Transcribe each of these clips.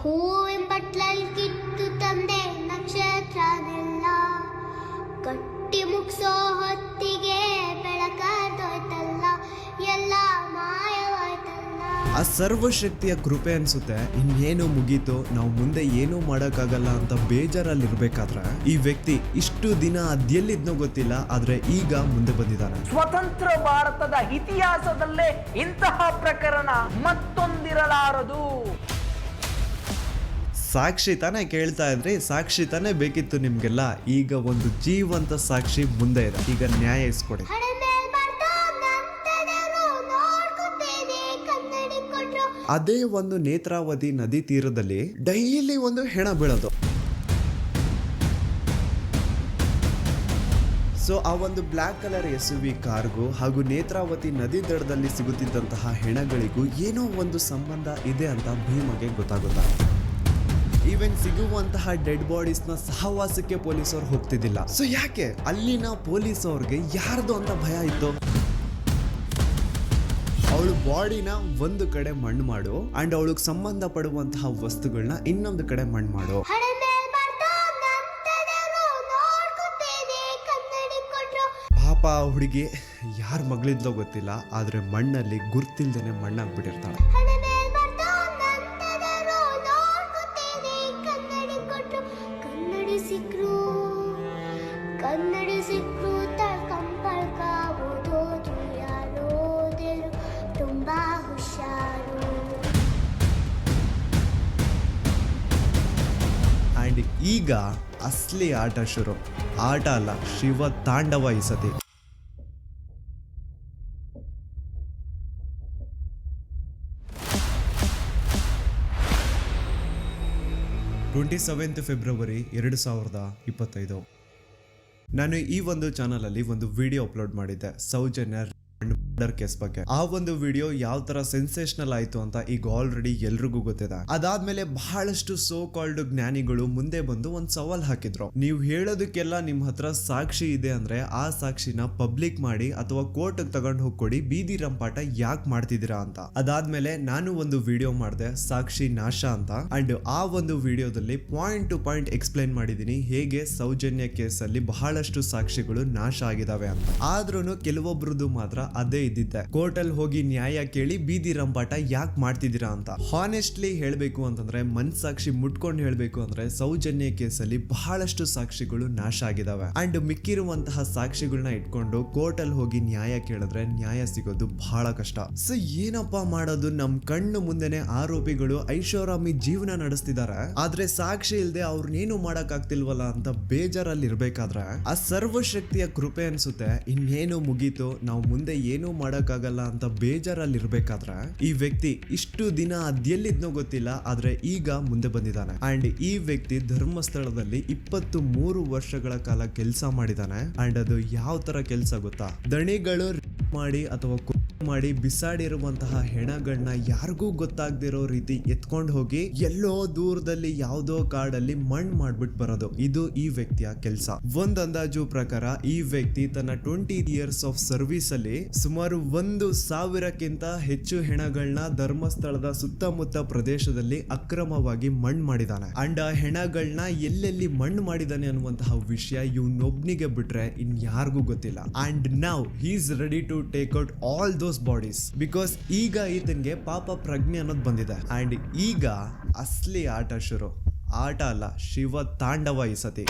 ಹೂವಿನ ಬಟ್ಲಲ್ಲಿ ಕಿತ್ತು ತಂದೆ ನಕ್ಷತ್ರನೆಲ್ಲ ಕಟ್ಟಿ ಮುಗಿಸೋ ಹೊತ್ತಿಗೆ ಬೆಳಕಾದೋಯ್ತಲ್ಲ ಎಲ್ಲ ಮಾಯವಾಯ್ತಲ್ಲ. ಆ ಸರ್ವಶಕ್ತಿಯ ಕೃಪೆ ಅನ್ಸುತ್ತೆ ಇನ್ನೇನು ಮುಗೀತು, ನಾವು ಮುಂದೆ ಏನೂ ಮಾಡೋಕ್ಕಾಗಲ್ಲ ಅಂತ ಬೇಜಾರಲ್ಲಿರ್ಬೇಕಾದ್ರೆ ಈ ವ್ಯಕ್ತಿ ಇಷ್ಟು ದಿನ ಅದೆಲ್ಲಿದ್ನೋ ಗೊತ್ತಿಲ್ಲ, ಆದ್ರೆ ಈಗ ಮುಂದೆ ಬಂದಿದ್ದಾನೆ. ಸ್ವತಂತ್ರ ಭಾರತದ ಇತಿಹಾಸದಲ್ಲೇ ಇಂತಹ ಪ್ರಕರಣ ಮತ್ತೊಂದಿರಲಾರದು. ಸಾಕ್ಷಿ ತಾನೇ ಕೇಳ್ತಾ ಇದ್ರಿ, ಸಾಕ್ಷಿ ತಾನೇ ಬೇಕಿತ್ತು ನಿಮ್ಗೆಲ್ಲ. ಈಗ ಒಂದು ಜೀವಂತ ಸಾಕ್ಷಿ ಮುಂದೆ ಇದೆ, ಈಗ ನ್ಯಾಯ ಇಸ್ಕೊಡಿ. ಅದೇ ಒಂದು ನೇತ್ರಾವತಿ ನದಿ ತೀರದಲ್ಲಿ ಡೈಲಿ ಒಂದು ಹೆಣ ಬೀಳೋದು. ಸೊ ಆ ಒಂದು ಬ್ಲ್ಯಾಕ್ ಕಲರ್ SUV ಕಾರ್ಗೂ ಹಾಗೂ ನೇತ್ರಾವತಿ ನದಿ ದಡದಲ್ಲಿ ಸಿಗುತ್ತಿದ್ದಂತಹ ಹೆಣಗಳಿಗೂ ಏನೋ ಒಂದು ಸಂಬಂಧ ಇದೆ ಅಂತ ಭೀಮಗೆ ಗೊತ್ತಾಗುತ್ತೆ. ಈವನ್ ಸಿಗುವಂತಹ ಡೆಡ್ ಬಾಡೀಸ್ ನ ಸಹವಾಸಕ್ಕೆ ಪೊಲೀಸರು ಹೋಗ್ತಿದ್ದಿಲ್ಲ. ಸೊ ಯಾಕೆ ಅಲ್ಲಿನ ಪೊಲೀಸ್ ಅವ್ರಿಗೆ ಯಾರ್ದು ಅಂತ ಭಯ ಇತ್ತು? ಅವಳು ಬಾಡಿನ ಒಂದು ಕಡೆ ಮಣ್ಣು ಮಾಡು ಅಂಡ್ ಅವಳಿಗೆ ಸಂಬಂಧ ಪಡುವಂತಹ ವಸ್ತುಗಳನ್ನ ಇನ್ನೊಂದು ಕಡೆ ಮಣ್ಣು ಮಾಡು. ಪಾಪ ಹುಡುಗಿ ಯಾರ ಮಗಳಿದ್ಲೋ ಗೊತ್ತಿಲ್ಲ, ಆದ್ರೆ ಮಣ್ಣಲ್ಲಿ ಗುರ್ತಿಲ್ದೇನೆ ಮಣ್ಣಾಗ್ಬಿಟ್ಟಿರ್ತಾಳೆ. ಅಂಡ್ ಈಗ ಅಸಲಿ ಆಟ ಶುರು. ಆಟ ಅಲ್ಲ, ಶಿವ ತಾಂಡವ ಈ ಸತಿ. 27 ಫೆಬ್ರವರಿ 2025. ನಾನು ಈ ಒಂದು ಚಾನಲ್ ಅಲ್ಲಿ ಒಂದು ವಿಡಿಯೋ ಅಪ್ಲೋಡ್ ಮಾಡಿದ್ದೆ ಸೌಜನ್ಯ ಮರ್ಡರ್ ಕೇಸ್ ಬಗ್ಗೆ. ಆ ಒಂದು ವಿಡಿಯೋ ಯಾವ ತರ ಸೆನ್ಸೇಷನಲ್ ಆಯ್ತು ಅಂತ ಈಗ ಆಲ್ರೆಡಿ ಎಲ್ರಿಗೂ ಗೊತ್ತಿದೆ. ಅದಾದ್ಮೇಲೆ ಬಹಳಷ್ಟು ಸೋ ಕಾಲ್ಡ್ ಜ್ಞಾನಿಗಳು ಮುಂದೆ ಬಂದು ಒಂದ್ ಸವಾಲ್ ಹಾಕಿದ್ರು. ನೀವು ಹೇಳೋದಕ್ಕೆಲ್ಲ ನಿಮ್ ಹತ್ರ ಸಾಕ್ಷಿ ಇದೆ ಅಂದ್ರೆ ಆ ಸಾಕ್ಷಿನ ಪಬ್ಲಿಕ್ ಮಾಡಿ ಅಥವಾ ಕೋರ್ಟ್ ತಗೊಂಡು ಹೋಗ್ಕೊಡಿ, ಬೀದಿ ರಂಪಾಟ ಯಾಕೆ ಮಾಡ್ತಿದ್ದೀರಾ ಅಂತ. ಅದಾದ್ಮೇಲೆ ನಾನು ಒಂದು ವಿಡಿಯೋ ಮಾಡಿದೆ ಸಾಕ್ಷಿ ನಾಶ ಅಂತ. ಅಂಡ್ ಆ ಒಂದು ವಿಡಿಯೋದಲ್ಲಿ ಪಾಯಿಂಟ್ ಟು ಪಾಯಿಂಟ್ ಎಕ್ಸ್ಪ್ಲೈನ್ ಮಾಡಿದೀನಿ ಹೇಗೆ ಸೌಜನ್ಯ ಕೇಸಲ್ಲಿ ಬಹಳಷ್ಟು ಸಾಕ್ಷಿಗಳು ನಾಶ ಆಗಿದಾವೆ ಅಂತ. ಆದ್ರೂನು ಕೆಲವೊಬ್ರದ್ದು ಮಾತ್ರ ಅದೇ ಇದ್ದಿದ್ದೆ, ಕೋರ್ಟ್ ಅಲ್ಲಿ ಹೋಗಿ ನ್ಯಾಯ ಕೇಳಿ ಬೀದಿ ರಂಪಾಟ ಯಾಕೆ ಮಾಡ್ತಿದ್ದೀರಾ ಅಂತ. ಹಾನೆಸ್ಟ್ಲಿ ಹೇಳ್ಬೇಕು ಅಂತಂದ್ರೆ, ಮನ್ಸಾಕ್ಷಿ ಮುಟ್ಕೊಂಡು ಹೇಳ್ಬೇಕು ಅಂದ್ರೆ ಸೌಜನ್ಯ ಕೇಸಲ್ಲಿ ಬಹಳಷ್ಟು ಸಾಕ್ಷಿಗಳು ನಾಶ ಆಗಿದಾವೆ. ಅಂಡ್ ಮಿಕ್ಕಿರುವಂತಹ ಸಾಕ್ಷಿಗಳನ್ನ ಇಟ್ಕೊಂಡು ಕೋರ್ಟ್ ಅಲ್ಲಿ ಹೋಗಿ ನ್ಯಾಯ ಕೇಳಿದ್ರೆ ನ್ಯಾಯ ಸಿಗೋದು ಬಹಳ ಕಷ್ಟ. ಸೊ ಏನಪ್ಪಾ ಮಾಡೋದು? ನಮ್ ಕಣ್ಣು ಮುಂದೆನೆ ಆರೋಪಿಗಳು ಐಷಾರಾಮಿ ಜೀವನ ನಡೆಸ್ತಿದ್ದಾರೆ, ಆದ್ರೆ ಸಾಕ್ಷಿ ಇಲ್ದೆ ಅವ್ರನ್ನೇನು ಮಾಡಕ್ ಆಗ್ತಿಲ್ವಲ್ಲ ಅಂತ ಬೇಜಾರಲ್ಲಿ ಇರ್ಬೇಕಾದ್ರೆ ಆ ಸರ್ವಶಕ್ತಿಯ ಕೃಪೆ ಅನ್ಸುತ್ತೆ ಇನ್ನೇನು ಮುಗೀತು, ನಾವು ಮುಂದೆ ಏನು ಮಾಡಕ್ಕಾಗಲ್ಲ ಅಂತ ಬೇಜಾರಲ್ಲಿ ಇರ್ಬೇಕಾದ್ರೆ ಈ ವ್ಯಕ್ತಿ ಇಷ್ಟು ದಿನ ಅದೆಲ್ಲಿದ್ನೋ ಗೊತ್ತಿಲ್ಲ, ಆದ್ರೆ ಈಗ ಮುಂದೆ ಬಂದಿದ್ದಾನೆ. ಅಂಡ್ ಈ ವ್ಯಕ್ತಿ ಧರ್ಮಸ್ಥಳದಲ್ಲಿ 23 ವರ್ಷಗಳ ಕಾಲ ಕೆಲಸ ಮಾಡಿದಾನೆ. ಅಂಡ್ ಅದು ಯಾವ ತರ ಕೆಲಸ ಗೊತ್ತಾ? ದಣಿಗಳು ಮಾಡಿ ಅಥವಾ ಮಾಡಿ ಬಿಸಾಡಿರುವಂತಹ ಹೆಣಗಳನ್ನ ಯಾರಿಗೂ ಗೊತ್ತಾಗದಿರೋ ರೀತಿ ಎತ್ಕೊಂಡು ಹೋಗಿ ಎಲ್ಲೋ ದೂರದಲ್ಲಿ ಯಾವ್ದೋ ಕಾಡಲ್ಲಿ ಮಣ್ಣು ಮಾಡ್ಬಿಟ್ಟು ಬರೋದು, ಇದು ಈ ವ್ಯಕ್ತಿಯ ಕೆಲಸ. ಒಂದ್ ಅಂದಾಜು ಪ್ರಕಾರ ಈ ವ್ಯಕ್ತಿ ತನ್ನ 20 ಇಯರ್ಸ್ ಆಫ್ ಸರ್ವಿಸ್ ಅಲ್ಲಿ ಸುಮಾರು 1,000ಕ್ಕಿಂತ ಹೆಚ್ಚು ಹೆಣಗಳನ್ನ ಧರ್ಮಸ್ಥಳದ ಸುತ್ತಮುತ್ತ ಪ್ರದೇಶದಲ್ಲಿ ಅಕ್ರಮವಾಗಿ ಮಣ್ಣು ಮಾಡಿದಾನೆ. ಅಂಡ್ ಆ ಹೆಣಗಳನ್ನ ಎಲ್ಲೆಲ್ಲಿ ಮಣ್ಣು ಮಾಡಿದಾನೆ ಅನ್ನುವಂತಹ ವಿಷಯ ಇವನೊಬ್ನಿಗೆ ಬಿಟ್ರೆ ಇನ್ ಯಾರಿಗೂ ಗೊತ್ತಿಲ್ಲ. And now he is ready to take out all those bodies because ಈಗ ಈತನ್ಗೆ ಪಾಪ ಪ್ರಜ್ಞೆ ಅನ್ನೋದು ಬಂದಿದೆ. ಅಂಡ್ ಈಗ ಅಸಲಿ ಆಟ ಶುರು. ಆಟ ಅಲ್ಲ, ಶಿವ ತಾಂಡವ ಈ ಸತಿ.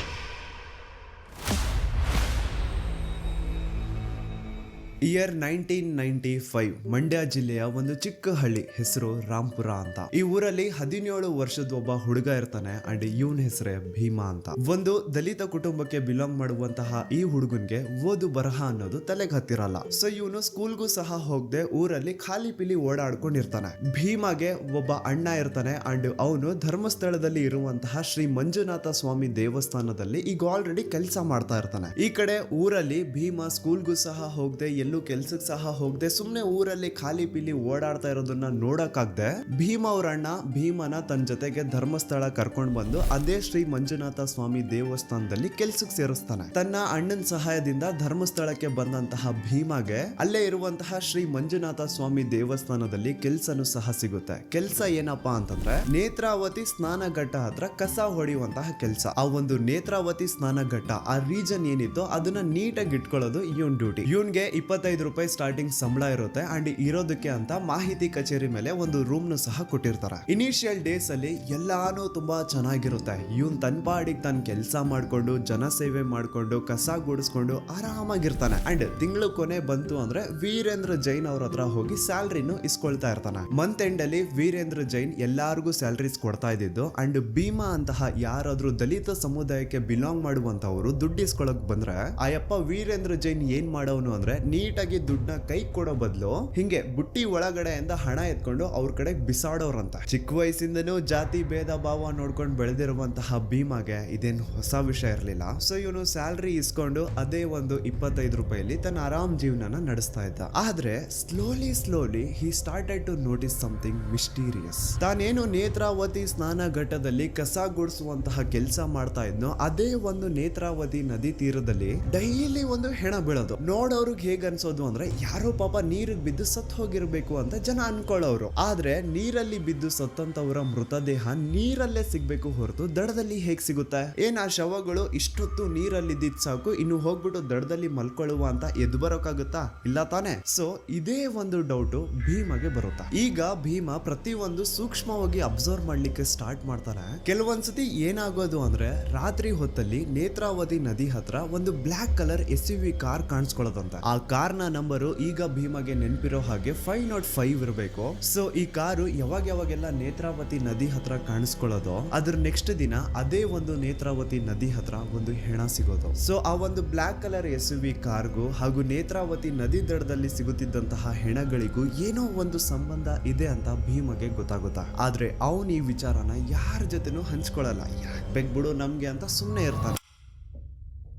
ಇಯರ್ 1995 ಮಂಡ್ಯ ಜಿಲ್ಲೆಯ ಒಂದು ಚಿಕ್ಕ ಹಳ್ಳಿ, ಹೆಸರು ರಾಂಪುರ ಅಂತ. ಈ ಊರಲ್ಲಿ 17 ವರ್ಷದ ಒಬ್ಬ ಹುಡುಗ ಇರ್ತಾನೆ. ಅಂಡ್ ಇವನ್ ಹೆಸರೇ ಭೀಮಾ ಅಂತ. ಒಂದು ದಲಿತ ಕುಟುಂಬಕ್ಕೆ ಬಿಲಾಂಗ್ ಮಾಡುವಂತಹ ಈ ಹುಡುಗನ್ಗೆ ಓದು ಬರಹ ಅನ್ನೋದು ತಲೆಗೆ ಹತ್ತಿರಲ್ಲ. ಸೊ ಇವನು ಸ್ಕೂಲ್ಗೂ ಸಹ ಹೋಗದೆ ಊರಲ್ಲಿ ಖಾಲಿ ಪಿಲಿ ಓಡಾಡ್ಕೊಂಡಿರ್ತಾನೆ. ಭೀಮಾಗೆ ಒಬ್ಬ ಅಣ್ಣ ಇರ್ತಾನೆ. ಅಂಡ್ ಅವನು ಧರ್ಮಸ್ಥಳದಲ್ಲಿ ಇರುವಂತಹ ಶ್ರೀ ಮಂಜುನಾಥ ಸ್ವಾಮಿ ದೇವಸ್ಥಾನದಲ್ಲಿ ಈಗ ಆಲ್ರೆಡಿ ಕೆಲಸ ಮಾಡ್ತಾ ಇರ್ತಾನೆ. ಈ ಕಡೆ ಊರಲ್ಲಿ ಭೀಮಾ ಸ್ಕೂಲ್ಗೂ ಸಹ ಹೋಗದೆ ಎಲ್ಲೋ ಎಲ್ಲೂ ಕೆಲ್ಸಕ್ಕೆ ಸಹ ಹೋಗದೆ ಸುಮ್ನೆ ಊರಲ್ಲಿ ಖಾಲಿ ಪಿಲಿ ಓಡಾಡ್ತಾ ಇರೋದನ್ನ ನೋಡಕ್ಕಾಗ್ದೆ ಭೀಮ ಅವ್ರ ಅಣ್ಣ ಭೀಮನ ತನ್ನ ಜೊತೆಗೆ ಧರ್ಮಸ್ಥಳ ಕರ್ಕೊಂಡ್ ಬಂದು ಅದೇ ಶ್ರೀ ಮಂಜುನಾಥ ಸ್ವಾಮಿ ದೇವಸ್ಥಾನದಲ್ಲಿ ಕೆಲ್ಸಕ್ಕೆ ಸೇರಿಸ್ತಾನೆ. ತನ್ನ ಅಣ್ಣನ ಸಹಾಯದಿಂದ ಧರ್ಮಸ್ಥಳಕ್ಕೆ ಬಂದಂತಹ ಭೀಮಗೆ ಅಲ್ಲೇ ಇರುವಂತಹ ಶ್ರೀ ಮಂಜುನಾಥ ಸ್ವಾಮಿ ದೇವಸ್ಥಾನದಲ್ಲಿ ಕೆಲ್ಸನೂ ಸಹ ಸಿಗುತ್ತೆ. ಕೆಲ್ಸ ಏನಪ್ಪಾ ಅಂತಂದ್ರೆ ನೇತ್ರಾವತಿ ಸ್ನಾನ ಘಟ್ಟ ಹತ್ರ ಕಸ ಹೊಡೆಯುವಂತಹ ಕೆಲ್ಸ. ಆ ಒಂದು ನೇತ್ರಾವತಿ ಸ್ನಾನ ಘಟ್ಟ ಆ ರೀಜನ್ ಏನಿತ್ತು ಅದನ್ನ ನೀಟಾಗಿ ಇಟ್ಕೊಳ್ಳೋದು ಇವನ್ ಡ್ಯೂಟಿ. ಇವನ್ಗೆ 25 ರೂಪಾಯಿ ಸ್ಟಾರ್ಟಿಂಗ್ ಸಂಬಳ ಇರುತ್ತೆ ಅಂಡ್ ಇರೋದಕ್ಕೆ ಅಂತ ಮಾಹಿತಿ ಕಚೇರಿ ಮೇಲೆ ಒಂದು ರೂಮ್ ನು ಸಹ ಕೊಟ್ಟಿರ್ತಾರೆ. ಇನಿಷಿಯಲ್ ಡೇಸ್ ಅಲ್ಲಿ ಎಲ್ಲಾನು ತುಂಬಾ ಚೆನ್ನಾಗಿರುತ್ತೆ. ಇವನ್ ತನ್ ಪಾಡಿಗೆ ತಾನು ಕೆಲಸ ಮಾಡ್ಕೊಂಡು ಜನ ಸೇವೆ ಮಾಡ್ಕೊಂಡು ಕಸ ಗುಡಿಸ್ಕೊಂಡು ಆರಾಮಾಗಿರ್ತಾನೆ. ಅಂಡ್ ತಿಂಗಳು ಕೊನೆ ಬಂತು ಅಂದ್ರೆ ವೀರೇಂದ್ರ ಜೈನ್ ಅವ್ರ ಹತ್ರ ಹೋಗಿ ಸ್ಯಾಲ್ರಿನು ಇಸ್ಕೊಳ್ತಾ ಇರ್ತಾನೆ. ಮಂತ್ ಎಂಡ್ ಅಲ್ಲಿ ವೀರೇಂದ್ರ ಜೈನ್ ಎಲ್ಲಾರ್ಗು ಸ್ಯಾಲರೀಸ್ ಕೊಡ್ತಾ ಇದ್ದಿದ್ದು. ಅಂಡ್ ಭೀಮಾ ಅಂತಹ ಯಾರಾದ್ರೂ ದಲಿತ ಸಮುದಾಯಕ್ಕೆ ಬಿಲಾಂಗ್ ಮಾಡುವಂತವರು ದುಡ್ಡು ಇಸ್ಕೊಳಕ್ ಬಂದ್ರೆ ಆಯಪ್ಪ ವೀರೇಂದ್ರ ಜೈನ್ ಏನ್ ಮಾಡೋನು ಅಂದ್ರೆ ನೀಟಾಗಿ ದುಡ್ಡನ್ನ ಕೈ ಕೊಡೋ ಬದಲು ಹಿಂಗೆ ಬುಟ್ಟಿ ಒಳಗಡೆಯಿಂದ ಹಣ ಎತ್ಕೊಂಡು ಅವ್ರ ಕಡೆ ಬಿಸಾಡೋರಂತ. ಚಿಕ್ಕ ವಯಸ್ಸಿಂದನೂ ಜಾತಿ ಭೇದ ಭಾವ ನೋಡ್ಕೊಂಡು ಬೆಳೆದಿರುವಂತಹ ಭೀಮಾಗೆ ಇದೇನು ಹೊಸ ವಿಷಯ ಇರಲಿಲ್ಲ. ಸೊ ಇವನು ಸ್ಯಾಲ್ರಿ ಇಸ್ಕೊಂಡು ಅದೇ ಒಂದು 25 ರೂಪಾಯಿಲಿ ತನ್ನ ಆರಾಮ್ ಜೀವನನ ನಡೆಸ್ತಾ ಇದ್ದ. ಆದ್ರೆ slowly he started to notice something mysterious. ತಾನೇನು ನೇತ್ರಾವತಿ ಸ್ನಾನ ಘಟ್ಟದಲ್ಲಿ ಕಸ ಗುಡಿಸುವಂತಹ ಕೆಲಸ ಮಾಡ್ತಾ ಇದ್ನೋ ಅದೇ ಒಂದು ನೇತ್ರಾವತಿ ನದಿ ತೀರದಲ್ಲಿ ಡೈಲಿ ಒಂದು ಹೆಣ ಬೀಳೋದು. ನೋಡೋರ್ಗ್ ಹೇಗ್ ಅನ್ಸೋದು ಅಂದ್ರೆ ಯಾರೋ ಪಾಪ ನೀರಿಗೆ ಬಿದ್ದು ಸತ್ ಹೋಗಿರ್ಬೇಕು ಅಂತ ಜನ ಅನ್ಕೊಳ್ಳೋರು. ಆದ್ರೆ ನೀರಲ್ಲಿ ಬಿದ್ದು ಸತ್ತಂತವರ ಮೃತದೇಹ ನೀರಲ್ಲೇ ಸಿಗ್ಬೇಕು ಹೊರತು ದಡದಲ್ಲಿ ಹೇಗ್ ಸಿಗುತ್ತೆ? ಏನ್ ಆ ಶವಗಳು ಇಷ್ಟೊತ್ತು ನೀರಲ್ಲಿದ್ದಿದ್ ಸಾಕು ಇನ್ನು ಹೋಗ್ಬಿಟ್ಟು ದಡದಲ್ಲಿ ಮಲ್ಕೊಳ್ಳುವ ಅಂತ ಎದ್ದು ಬರೋಕಾಗುತ್ತಾ? ಇಲ್ಲ ತಾನೆ. ಸೊ ಇದೇ ಒಂದು ಡೌಟ್ ಭೀಮಗೆ ಬರುತ್ತಾ. ಈಗ ಭೀಮ ಪ್ರತಿಯೊಂದು ಸೂಕ್ಷ್ಮವಾಗಿ ಅಬ್ಸರ್ವ್ ಮಾಡ್ಲಿಕ್ಕೆ ಸ್ಟಾರ್ಟ್ ಮಾಡ್ತಾನೆ. ಕೆಲವೊಂದ್ಸತಿ ಏನಾಗೋದು ಅಂದ್ರೆ ರಾತ್ರಿ ಹೊತ್ತಲ್ಲಿ ನೇತ್ರಾವತಿ ನದಿ ಹತ್ರ ಒಂದು ಬ್ಲಾಕ್ ಕಲರ್ SUV ಕಾರ್ ಕಾಣಿಸ್ಕೊಳ್ಳೋದಂತ. ಆ ಕಾರ್ನ ನಂಬರು ಈಗ ಭೀಮಗೆ ನೆನಪಿರೋ ಹಾಗೆ 505 ಇರಬೇಕು. ಸೊ ಈ ಕಾರು ಯಾವಾಗೆಲ್ಲ ನೇತ್ರಾವತಿ ನದಿ ಹತ್ರ ಕಾಣಿಸ್ಕೊಳ್ಳೋದು ಅದ್ರ ನೆಕ್ಸ್ಟ್ ದಿನ ಅದೇ ಒಂದು ನೇತ್ರಾವತಿ ನದಿ ಹತ್ರ ಒಂದು ಹೆಣ ಸಿಗೋದು. ಸೊ ಆ ಒಂದು ಬ್ಲಾಕ್ ಕಲರ್ SUV ಕಾರ್ಗೂ ಹಾಗೂ ನೇತ್ರಾವತಿ ನದಿ ದಡದಲ್ಲಿ ಸಿಗುತ್ತಿದ್ದಂತಹ ಹೆಣಗಳಿಗೂ ಏನೋ ಒಂದು ಸಂಬಂಧ ಇದೆ ಅಂತ ಭೀಮಗೆ ಗೊತ್ತಾಗುತ್ತಾ. ಆದ್ರೆ ಅವನು ಈ ವಿಚಾರನ ಯಾರ ಜೊತೆನೂ ಹಂಚ್ಕೊಳ್ಳಲ್ಲ. ಯಾಕೆ ಬೇಕ್ಬಿಡು ನಮ್ಗೆ ಅಂತ ಸುಮ್ಮನೆ ಇರ್ತಾನೆ.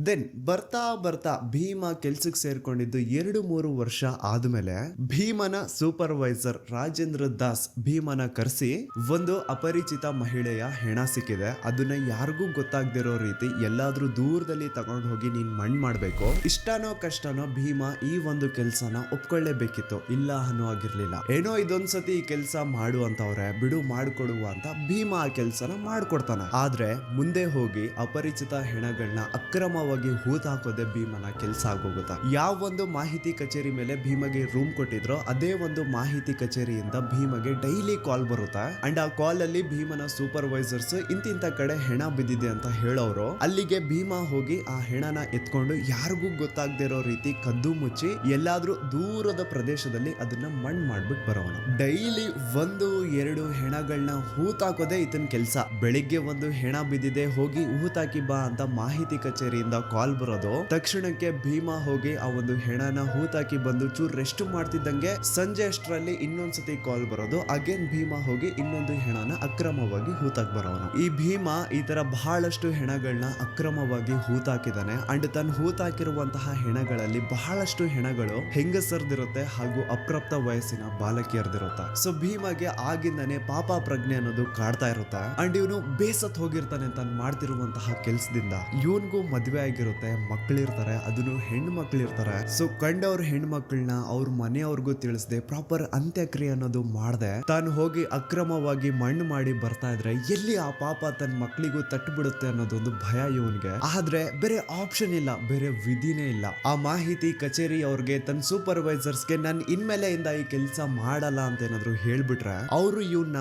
ದೆನ್ ಬರ್ತಾ ಭೀಮ ಕೆಲ್ಸಕ್ಕೆ ಸೇರ್ಕೊಂಡಿದ್ದು 2-3 ವರ್ಷ ಆದ್ಮೇಲೆ ಭೀಮನ ಸೂಪರ್ವೈಸರ್ ರಾಜೇಂದ್ರ ದಾಸ್ ಭೀಮನ ಕರೆಸಿ ಒಂದು ಅಪರಿಚಿತ ಮಹಿಳೆಯ ಹೆಣ ಸಿಕ್ಕಿದೆ, ಅದನ್ನ ಯಾರಿಗೂ ಗೊತ್ತಾಗ್ದಿರೋ ರೀತಿ ಎಲ್ಲಾದ್ರೂ ದೂರದಲ್ಲಿ ತಗೊಂಡು ಹೋಗಿ ನೀನ್ ಮಣ್ಣು ಮಾಡ್ಬೇಕು. ಇಷ್ಟನೋ ಕಷ್ಟನೋ ಭೀಮ ಈ ಒಂದು ಕೆಲ್ಸನ ಒಪ್ಕೊಳ್ಳೇಬೇಕಿತ್ತು, ಇಲ್ಲ ಅನ್ನೋ ಆಗಿರ್ಲಿಲ್ಲ. ಏನೋ ಇದೊಂದ್ಸತಿ ಈ ಕೆಲ್ಸ ಮಾಡು ಅಂತವ್ರೆ ಬಿಡು ಮಾಡ್ಕೊಡುವ ಅಂತ ಭೀಮ ಆ ಕೆಲ್ಸನ ಮಾಡ್ಕೊಡ್ತಾನೆ. ಆದ್ರೆ ಮುಂದೆ ಹೋಗಿ ಅಪರಿಚಿತ ಹೆಣಗಳನ್ನ ಅಕ್ರಮ ಹೂತ್ ಹಾಕೋದೆ ಭೀಮನ ಕೆಲಸ ಆಗೋಗುತ್ತಾ. ಯಾವ ಒಂದು ಮಾಹಿತಿ ಕಚೇರಿ ಮೇಲೆ ಭೀಮಗೆ ರೂಮ್ ಕೊಟ್ಟಿದ್ರೋ ಅದೇ ಒಂದು ಮಾಹಿತಿ ಕಚೇರಿಯಿಂದ ಭೀಮಗೆ ಡೈಲಿ ಕಾಲ್ ಬರುತ್ತಾ. ಅಂಡ್ ಆ ಕಾಲ್ ಅಲ್ಲಿ ಭೀಮನ ಸೂಪರ್ವೈಸರ್ಸ್ ಇಂತಿಂತ ಕಡೆ ಹೆಣ ಬಿದ್ದಿದೆ ಅಂತ ಹೇಳೋರು. ಅಲ್ಲಿಗೆ ಭೀಮ ಹೋಗಿ ಆ ಹೆಣನ ಎತ್ಕೊಂಡು ಯಾರಿಗೂ ಗೊತ್ತಾಗದಿರೋ ರೀತಿ ಕದ್ದು ಮುಚ್ಚಿ ಎಲ್ಲಾದ್ರೂ ದೂರದ ಪ್ರದೇಶದಲ್ಲಿ ಅದನ್ನ ಮಣ್ಣು ಮಾಡ್ಬಿಟ್ಟು ಬರೋನು. ಡೈಲಿ 1-2 ಹೆಣಗಳನ್ನ ಹೂತಾಕೋದೆ ಇದನ್ ಕೆಲಸ. ಬೆಳಿಗ್ಗೆ ಒಂದು ಹೆಣ ಬಿದ್ದಿದೆ ಹೋಗಿ ಹೂತಾಕಿ ಬಾ ಅಂತ ಮಾಹಿತಿ ಕಚೇರಿಯಿಂದ ಕಾಲ್ ಬರೋದು. ತಕ್ಷಣಕ್ಕೆ ಭೀಮ ಹೋಗಿ ಆ ಒಂದು ಹೆಣನ ಹೂತಾಕಿ ಬಂದು ಚೂರ್ ರೆಸ್ಟ್ ಮಾಡ್ತಿದ್ದಂಗೆ ಸಂಜೆ ಅಷ್ಟರಲ್ಲಿ ಇನ್ನೊಂದ್ಸತಿ ಕಾಲ್ ಬರೋದು. ಅಗೇನ್ ಭೀಮ ಹೋಗಿ ಇನ್ನೊಂದು ಹೆಣನ ಅಕ್ರಮವಾಗಿ ಹೂತಾಕ್ ಬರೋನು. ಈ ಭೀಮ ಈ ತರ ಬಹಳಷ್ಟು ಹೆಣಗಳನ್ನ ಅಕ್ರಮವಾಗಿ ಹೂತಾಕಿದಾನೆ. ಅಂಡ್ ತನ್ನ ಹೂತಾಕಿರುವಂತಹ ಹೆಣಗಳಲ್ಲಿ ಬಹಳಷ್ಟು ಹೆಣಗಳು ಹೆಂಗಸರ್ದಿರುತ್ತೆ ಹಾಗೂ ಅಪ್ರಾಪ್ತ ವಯಸ್ಸಿನ ಬಾಲಕಿಯರ್ದಿರುತ್ತೆ. ಸೊ ಭೀಮಗೆ ಆಗಿಂದಾನೆ ಪಾಪ ಪ್ರಜ್ಞೆ ಅನ್ನೋದು ಕಾಡ್ತಾ ಇರುತ್ತೆ. ಅಂಡ್ ಇವನು ಬೇಸತ್ ಹೋಗಿರ್ತಾನೆ ತಾನು ಮಾಡ್ತಿರುವಂತಹ ಕೆಲ್ಸದಿಂದ. ಇವನ್ಗೂ ಮದ್ವೆ ಆಗಿರುತ್ತೆ, ಮಕ್ಕಳಿರ್ತಾರೆ, ಅದನ್ನು ಹೆಣ್ಣು ಮಕ್ಕಳಿರ್ತಾರೆ. ಸೊ ಕಂಡವ್ರ ಹೆಣ್ಮಕ್ಳನ್ನ ಅವ್ರ ಮನೆಯವ್ರಿಗೂ ತಿಳಿಸದೆ ಪ್ರಾಪರ್ ಅಂತ್ಯಕ್ರಿಯೆ ಅನ್ನೋದು ಮಾಡದೆ ತಾನು ಹೋಗಿ ಅಕ್ರಮವಾಗಿ ಮಣ್ಣು ಮಾಡಿ ಬರ್ತಾ ಇದ್ರೆ ಎಲ್ಲಿ ಆ ಪಾಪ ತನ್ನ ಮಕ್ಕಳಿಗೂ ತಟ್ಟುಬಿಡುತ್ತೆ ಅನ್ನೋದೊಂದು ಭಯ ಇವನ್ಗೆ. ಆದ್ರೆ ಬೇರೆ ಆಪ್ಷನ್ ಇಲ್ಲ, ಬೇರೆ ವಿಧಿನೇ ಇಲ್ಲ. ಆ ಮಾಹಿತಿ ಕಚೇರಿ ಅವ್ರಿಗೆ ತನ್ನ ಸೂಪರ್ವೈಸರ್ಸ್ಗೆ ನಾನು ಇನ್ಮೇಲೆ ಇಂದ ಈ ಕೆಲಸ ಮಾಡಲ್ಲ ಅಂತ ಏನಾದ್ರು ಹೇಳ್ಬಿಟ್ರೆ ಅವರು ಇವನ್ನ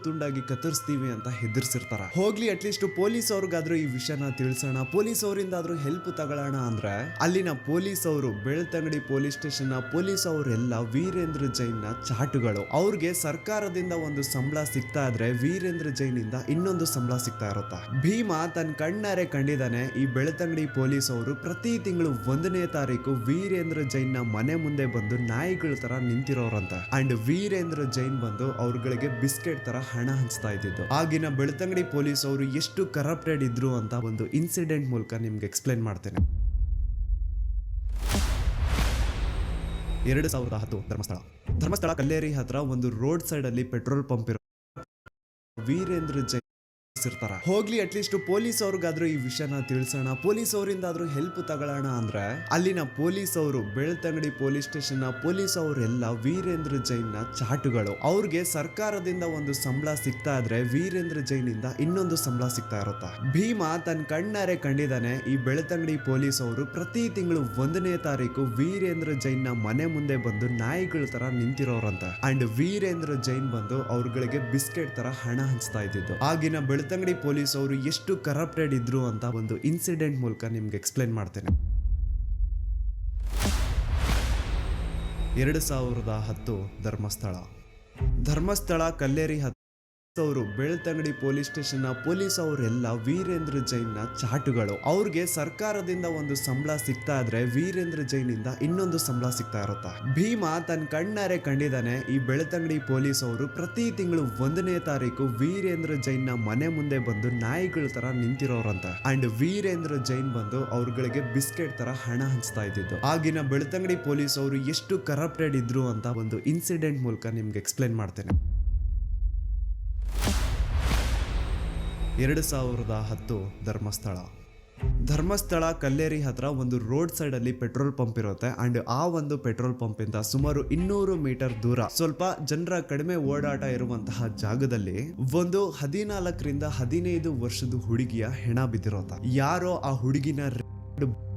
ತುಂಡಾಗಿ ಕತ್ತರಿಸ್ತೀವಿ ಅಂತ ಹೆದರ್ಸಿರ್ತಾರ. ಹೋಗ್ಲಿ ಅಟ್ಲೀಸ್ಟ್ ಪೊಲೀಸ್ ಅವ್ರಿಗಾದ್ರೂ ಈ ವಿಷಯನ ತಿಳಿಸೋಣ, ಪೊಲೀಸ್ ಅವರಿಂದಾದ್ರೂ ಹೆಲ್ಪ್ ತಗೊಳ್ಳೋಣ ಅಂದ್ರೆ ಅಲ್ಲಿನ ಪೊಲೀಸ್ ಅವರು ಬೆಳ್ತಂಗಡಿ ಪೊಲೀಸ್ ಸ್ಟೇಷನ್ ನ ಪೊಲೀಸ್ ಅವರೆಲ್ಲ ವೀರೇಂದ್ರ ಜೈನ್ ನ ಚಾಟುಗಳು. ಅವ್ರಿಗೆ ಸರ್ಕಾರದಿಂದ ಒಂದು ಸಂಬಳ ಸಿಗ್ತಾ ಇದ್ರೆ ವೀರೇಂದ್ರ ಜೈನ್ ಇಂದ ಇನ್ನೊಂದು ಸಂಬಳ ಸಿಗ್ತಾ ಇರುತ್ತೆ. ಭೀಮ ತನ್ನ ಕಣ್ಣಾರೆ ಕಂಡಿದ್ದಾನೆ ಈ ಬೆಳ್ತಂಗಡಿ ಪೊಲೀಸ್ ಅವರು ಪ್ರತಿ ತಿಂಗಳು 1ನೇ ತಾರೀಕು ವೀರೇಂದ್ರ ಜೈನ್ ನ ಮನೆ ಮುಂದೆ ಬಂದು ನಾಯಿಗಳ ತರ ನಿಂತಿರೋರಂತ. ಅಂಡ್ ವೀರೇಂದ್ರ ಜೈನ್ ಬಂದು ಅವ್ರಗಳಿಗೆ ಬಿಸ್ಕೆಟ್ ತರ ಹಣ ಹಂಚ್ತಾ ಇದ್ದಿದ್ದು. ಆಗಿನ ಬೆಳ್ತಂಗಡಿ ಪೊಲೀಸ್ ಅವರು ಎಷ್ಟು ಕರಪ್ಟೆಡ್ ಇದ್ರು ಅಂತ ಒಂದು ಇನ್ಸಿಡೆಂಟ್ ಮೂಲಕ ನಿಮ್ಗೆ ಎಕ್ಸ್ಪ್ಲೇನ್ ಮಾಡ್ತೇನೆ. 2010 ಧರ್ಮಸ್ಥಳ ಕಲ್ಲೇರಿ ಹತ್ರ ಒಂದು ರೋಡ್ ಸೈಡ್ ಅಲ್ಲಿ ಪೆಟ್ರೋಲ್ ಪಂಪ್ ಇರೋ ವೀರೇಂದ್ರ ಜೈನ್ ಇರ್ತಾರ. ಹೋಗ್ಲಿ ಅಟ್ಲೀಸ್ಟ್ ಪೊಲೀಸ್ ಅವ್ರಿಗಾದ್ರೂ ಈ ವಿಷಯನ ತಿಳಿಸೋಣ, ಪೊಲೀಸ್ ಅವರಿಂದಾದ್ರೂ ಹೆಲ್ಪ್ ತಗೊಳ್ಳೋಣ ಅಂದ್ರೆ ಅಲ್ಲಿನ ಪೊಲೀಸ್ ಅವರು, ಬೆಳ್ತಂಗಡಿ ಪೊಲೀಸ್ ಸ್ಟೇಷನ್ ನ ಪೊಲೀಸ್ ಅವರೆಲ್ಲ ವೀರೇಂದ್ರ ಜೈನ್ ನ ಚಾಟುಗಳು. ಅವ್ರಿಗೆ ಸರ್ಕಾರದಿಂದ ಒಂದು ಸಂಬಳ ಸಿಗ್ತಾ ಇದ್ರೆ ವೀರೇಂದ್ರ ಜೈನ್ ಇಂದ ಇನ್ನೊಂದು ಸಂಬಳ ಸಿಗ್ತಾ ಇರುತ್ತೆ. ಭೀಮಾ ತನ್ನ ಕಣ್ಣಾರೆ ಕಂಡಿದ್ದಾನೆ, ಈ ಬೆಳ್ತಂಗಡಿ ಪೊಲೀಸ್ ಅವರು ಪ್ರತಿ ತಿಂಗಳು 1ನೇ ತಾರೀಕು ವೀರೇಂದ್ರ ಜೈನ್ ನ ಮನೆ ಮುಂದೆ ಬಂದು ನಾಯಿಗಳ ತರ ನಿಂತಿರೋರಂತೆ. ಅಂಡ್ ವೀರೇಂದ್ರ ಜೈನ್ ಬಂದು ಅವ್ರಗಳಿಗೆ ಬಿಸ್ಕೆಟ್ ತರ ಹಣ ಹಂಚ್ತಾ ಇದ್ದಿದ್ದು. ಆಗಿನ ಬೆಳ್ತಂಗಡಿ ಪೊಲೀಸ್ ಅವರು ಎಷ್ಟು ಕರಪ್ಟೆಡ್ ಇದ್ರು ಅಂತ ಒಂದು ಇನ್ಸಿಡೆಂಟ್ ಮೂಲಕ ನಿಮ್ಗೆ ಎಕ್ಸ್ಪ್ಲೇನ್ ಮಾಡ್ತೇನೆ. 2010 ಧರ್ಮಸ್ಥಳ ಕಲ್ಲೇರಿ ಅವರು ಬೆಳ್ತಂಗಡಿ ಪೊಲೀಸ್ ಸ್ಟೇಷನ್ ನ ಪೊಲೀಸ್ ಅವರೆಲ್ಲ ವೀರೇಂದ್ರ ಜೈನ್ ನ ಚಾಟುಗಳು. ಅವ್ರಿಗೆ ಸರ್ಕಾರದಿಂದ ಒಂದು ಸಂಬಳ ಸಿಗ್ತಾ ಇದ್ರೆ ವೀರೇಂದ್ರ ಜೈನ್ ಇಂದ ಇನ್ನೊಂದು ಸಂಬಳ ಸಿಗ್ತಾ ಇರುತ್ತೆ. ಭೀಮಾ ತನ್ನ ಕಣ್ಣಾರೆ ಕಂಡಿದ್ದಾನೆ, ಈ ಬೆಳ್ತಂಗಡಿ ಪೊಲೀಸ್ ಅವರು ಪ್ರತಿ ತಿಂಗಳು 1ನೇ ತಾರೀಕು ವೀರೇಂದ್ರ ಜೈನ್ ನ ಮನೆ ಮುಂದೆ ಬಂದು ನಾಯಿಗಳ ತರ ನಿಂತಿರೋರಂತೆ. ಅಂಡ್ ವೀರೇಂದ್ರ ಜೈನ್ ಬಂದು ಅವ್ರಗಳಿಗೆ ಬಿಸ್ಕೆಟ್ ತರ ಹಣ ಹಂಚ್ತಾ ಇದ್ದಿದ್ದು. ಆಗಿನ ಬೆಳ್ತಂಗಡಿ ಪೊಲೀಸ್ ಅವರು ಎಷ್ಟು ಕರಪ್ಟೆಡ್ ಇದ್ರು ಅಂತ ಒಂದು ಇನ್ಸಿಡೆಂಟ್ ಮೂಲಕ ನಿಮ್ಗೆ ಎಕ್ಸ್ಪ್ಲೇನ್ ಮಾಡ್ತೇನೆ. 2010 ಧರ್ಮಸ್ಥಳ ಕಲ್ಲೇರಿ ಹತ್ರ ಒಂದು ರೋಡ್ ಸೈಡ್ ಅಲ್ಲಿ ಪೆಟ್ರೋಲ್ ಪಂಪ್ ಇರುತ್ತೆ. ಅಂಡ್ ಆ ಒಂದು ಪೆಟ್ರೋಲ್ ಪಂಪ್ ಇಂದ ಸುಮಾರು 200 ಮೀಟರ್ ದೂರ, ಸ್ವಲ್ಪ ಜನರ ಕಡಿಮೆ ಓಡಾಟ ಇರುವಂತಹ ಜಾಗದಲ್ಲಿ ಒಂದು 14ರಿಂದ 15 ವರ್ಷದ ಹುಡುಗಿಯ ಹೆಣ ಬಿದ್ದಿರೋತ. ಯಾರೋ ಆ ಹುಡುಗಿನ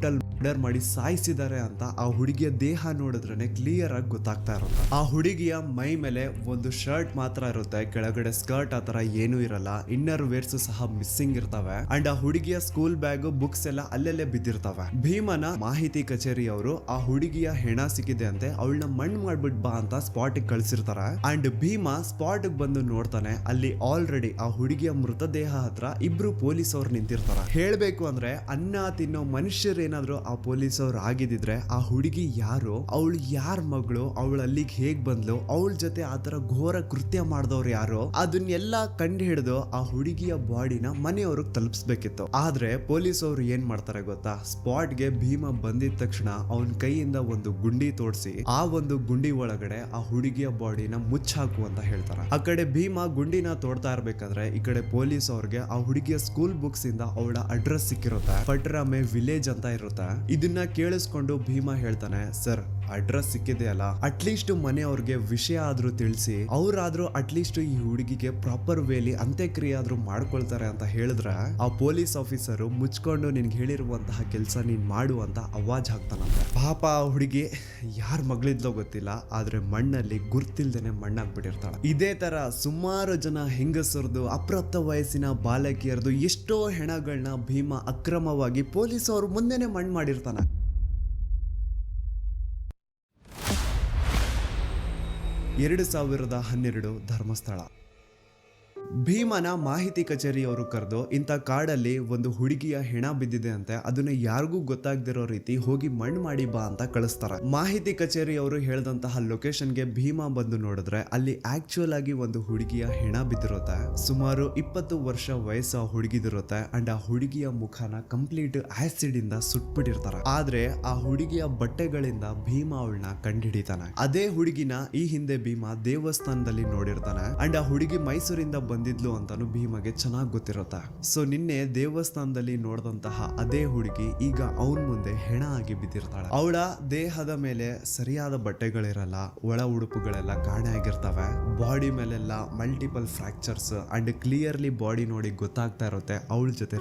ಮರ್ಡರ್ ಮಾಡಿ ಸಾಯಿಸಿದ್ದಾರೆ ಅಂತ ಆ ಹುಡುಗಿಯ ದೇಹ ನೋಡಿದ್ರೇನೆ ಕ್ಲಿಯರ್ ಆಗಿ ಗೊತ್ತಾಗ್ತಾ ಇರುತ್ತೆ. ಆ ಹುಡುಗಿಯ ಮೈ ಮೇಲೆ ಒಂದು ಶರ್ಟ್ ಮಾತ್ರ ಇರುತ್ತೆ, ಕೆಳಗಡೆ ಸ್ಕರ್ಟ್ ಆತರ ಏನೂ ಇರಲ್ಲ, ಇನ್ನರ್ ವೇರ್ಸ್ ಸಹ ಮಿಸ್ಸಿಂಗ್ ಇರ್ತವೆ. ಅಂಡ್ ಆ ಹುಡುಗಿಯ ಸ್ಕೂಲ್ ಬ್ಯಾಗ್, ಬುಕ್ಸ್ ಎಲ್ಲ ಅಲ್ಲೆಲ್ಲೇ ಬಿದ್ದಿರ್ತವೆ. ಭೀಮನ ಮಾಹಿತಿ ಕಚೇರಿ ಅವರು ಆ ಹುಡುಗಿಯ ಹೆಣ ಸಿಕ್ಕಿದೆ ಅಂತೆ, ಅವಳನ್ನ ಮಣ್ಣು ಮಾಡ್ಬಿಟ್ ಬಾ ಅಂತ ಸ್ಪಾಟ್ ಕಳ್ಸಿರ್ತಾರೆ. ಅಂಡ್ ಭೀಮಾ ಸ್ಪಾಟ್ ಬಂದು ನೋಡ್ತಾನೆ, ಅಲ್ಲಿ ಆಲ್ರೆಡಿ ಆ ಹುಡುಗಿಯ ಮೃತದೇಹ ಹತ್ರ ಇಬ್ರು ಪೊಲೀಸ್ ಅವ್ರು ನಿಂತಿರ್ತಾರೆ. ಹೇಳ್ಬೇಕು ಅಂದ್ರೆ ಅನ್ನ ತಿನ್ನೋ ಮನುಷ್ಯರು ಏನಾದ್ರು ಆ ಪೊಲೀಸ್ ಅವ್ರು ಆಗಿದ್ರೆ ಆ ಹುಡುಗಿ ಯಾರು, ಅವಳು ಯಾರ ಮಗಳು, ಅವಳು ಅಲ್ಲಿಗೆ ಹೇಗ್ ಬಂದ್ಲು, ಅವಳ ಜೊತೆ ಆತರ ಘೋರ ಕೃತ್ಯ ಮಾಡಿದವ್ರು ಯಾರು, ಅದನ್ನೆಲ್ಲ ಕಂಡು ಹಿಡಿದು ಆ ಹುಡುಗಿಯ ಬಾಡಿನ ಮನೆಯವ್ರಿಗೆ ತಲುಪಿಸ್ಬೇಕಿತ್ತು. ಆದ್ರೆ ಪೊಲೀಸ್ ಅವರು ಏನ್ ಮಾಡ್ತಾರೆ ಗೊತ್ತಾ, ಸ್ಪಾಟ್ಗೆ ಭೀಮಾ ಬಂದಿದ ತಕ್ಷಣ ಅವನ ಕೈಯಿಂದ ಒಂದು ಗುಂಡಿ ತೋಡಿಸಿ ಆ ಒಂದು ಗುಂಡಿ ಒಳಗಡೆ ಆ ಹುಡುಗಿಯ ಬಾಡಿನ ಮುಚ್ಚಾಕು ಅಂತ ಹೇಳ್ತಾರೆ. ಆ ಕಡೆ ಭೀಮಾ ಗುಂಡಿನ ತೋಡ್ತಾ ಇರ್ಬೇಕಾದ್ರೆ ಈ ಕಡೆ ಪೊಲೀಸ್ ಅವ್ರಿಗೆ ಆ ಹುಡುಗಿಯ ಸ್ಕೂಲ್ ಬುಕ್ಸ್ ಇಂದ ಅವಳ ಅಡ್ರೆಸ್ ಸಿಕ್ಕಿರುತ್ತೆ, ಪಟ್ರಾಮೆ ವಿಲೇಜ್ ಅಂತ ಇರುತ್ತೆ. ಇದನ್ನ ಕೇಳಿಸ್ಕೊಂಡು ಭೀಮಾ ಹೇಳ್ತಾನೆ, ಸರ್ ಅಡ್ರೆಸ್ ಸಿಕ್ಕಿದೆ ಅಲ್ಲ, ಅಟ್ಲೀಸ್ಟ್ ಮನೆಯವ್ರಿಗೆ ವಿಷಯ ಆದ್ರೂ ತಿಳಿಸಿ, ಅವ್ರಾದ್ರೂ ಅಟ್ಲೀಸ್ಟ್ ಈ ಹುಡುಗಿಗೆ ಪ್ರಾಪರ್ ವೇಲಿ ಅಂತ್ಯಕ್ರಿಯೆ ಆದ್ರೂ ಮಾಡ್ಕೊಳ್ತಾರೆ ಅಂತ ಹೇಳಿದ್ರೆ ಆ ಪೊಲೀಸ್ ಆಫೀಸರು ಮುಚ್ಕೊಂಡು ನಿನ್ಗೆ ಹೇಳಿರುವಂತಹ ಕೆಲಸ ನೀನ್ ಮಾಡು ಅಂತ ಅವಾಜ್ ಹಾಕ್ತಾನಂತೆ. ಪಾಪ ಆ ಹುಡುಗಿ ಯಾರ ಮಗಳಿದ್ಲೋ ಗೊತ್ತಿಲ್ಲ, ಆದ್ರೆ ಮಣ್ಣಲ್ಲಿ ಗುರ್ತಿಲ್ದೇನೆ ಮಣ್ಣಾಗ್ಬಿಟ್ಟಿರ್ತಾಳೆ. ಇದೇ ತರ ಸುಮಾರು ಜನ ಹೆಂಗಸರದು, ಅಪ್ರಾಪ್ತ ವಯಸ್ಸಿನ ಬಾಲಕಿಯರದು ಎಷ್ಟೋ ಹೆಣಗಳನ್ನ ಭೀಮಾ ಅಕ್ರಮವಾಗಿ ಪೊಲೀಸ್ ಅವ್ರ ಮುಂದೆನೆ ಮಣ್ಣು ಮಾಡಿರ್ತಾನೆ. 2012 ಧರ್ಮಸ್ಥಳ ಭೀಮನ ಮಾಹಿತಿ ಕಚೇರಿಯವರು ಕರೆದು ಇಂಥ ಕಾಡಲ್ಲಿ ಒಂದು ಹುಡುಗಿಯ ಹೆಣ ಬಿದ್ದಿದೆ ಅಂತೆ, ಅದನ್ನ ಯಾರಿಗೂ ಗೊತ್ತಾಗದಿರೋ ರೀತಿ ಹೋಗಿ ಮಣ್ಣು ಮಾಡಿ ಬಾ ಅಂತ ಕಳಿಸ್ತಾರೆ. ಮಾಹಿತಿ ಕಚೇರಿಯವರು ಹೇಳಿದಂತಹ ಲೊಕೇಶನ್ಗೆ ಭೀಮಾ ಬಂದು ನೋಡಿದ್ರೆ ಅಲ್ಲಿ ಆಕ್ಚುಯಲ್ ಆಗಿ ಒಂದು ಹುಡುಗಿಯ ಹೆಣ ಬಿದ್ದಿರುತ್ತೆ. ಸುಮಾರು 20 ವರ್ಷ ವಯಸ್ಸು ಆ ಹುಡುಗಿದಿರುತ್ತೆ. ಅಂಡ್ ಆ ಹುಡುಗಿಯ ಮುಖನ ಕಂಪ್ಲೀಟ್ ಆಸಿಡ್ ಇಂದ ಸುಟ್ಬಿಟ್ಟಿರ್ತಾರೆ. ಆದ್ರೆ ಆ ಹುಡುಗಿಯ ಬಟ್ಟೆಗಳಿಂದ ಭೀಮಾ ಅವಳನ್ನ ಕಂಡುಹಿಡಿತಾನೆ. ಅದೇ ಹುಡುಗಿನ ಈ ಹಿಂದೆ ಭೀಮಾ ದೇವಸ್ಥಾನದಲ್ಲಿ ನೋಡಿರ್ತಾನೆ. ಅಂಡ್ ಆ ಹುಡುಗಿ ಮೈಸೂರಿಂದ ಬಂದಿದ್ಲು ಅಂತಾನು ಭೀಮಗೆ ಚೆನ್ನಾಗಿ ಗೊತ್ತಿರುತ್ತೆ. ಸೊ ನಿನ್ನೆ ದೇವಸ್ಥಾನದಲ್ಲಿ ನೋಡಿದಂತಹ ಅದೇ ಹುಡುಗಿ ಈಗ ಅವನ್ ಮುಂದೆ ಹೆಣ ಆಗಿ ಬಿದ್ದಿರ್ತಾಳೆ. ಅವಳ ದೇಹದ ಮೇಲೆ ಸರಿಯಾದ ಬಟ್ಟೆಗಳಿರಲ್ಲ, ಒಳ ಉಡುಪುಗಳೆಲ್ಲ ಕಾಣೆ ಆಗಿರ್ತವೆ, ಬಾಡಿ ಮೇಲೆಲ್ಲ multiple fractures and clearly body ನೋಡಿ ಗೊತ್ತಾಗ್ತಾ ಇರುತ್ತೆ ಅವಳ ಜೊತೆ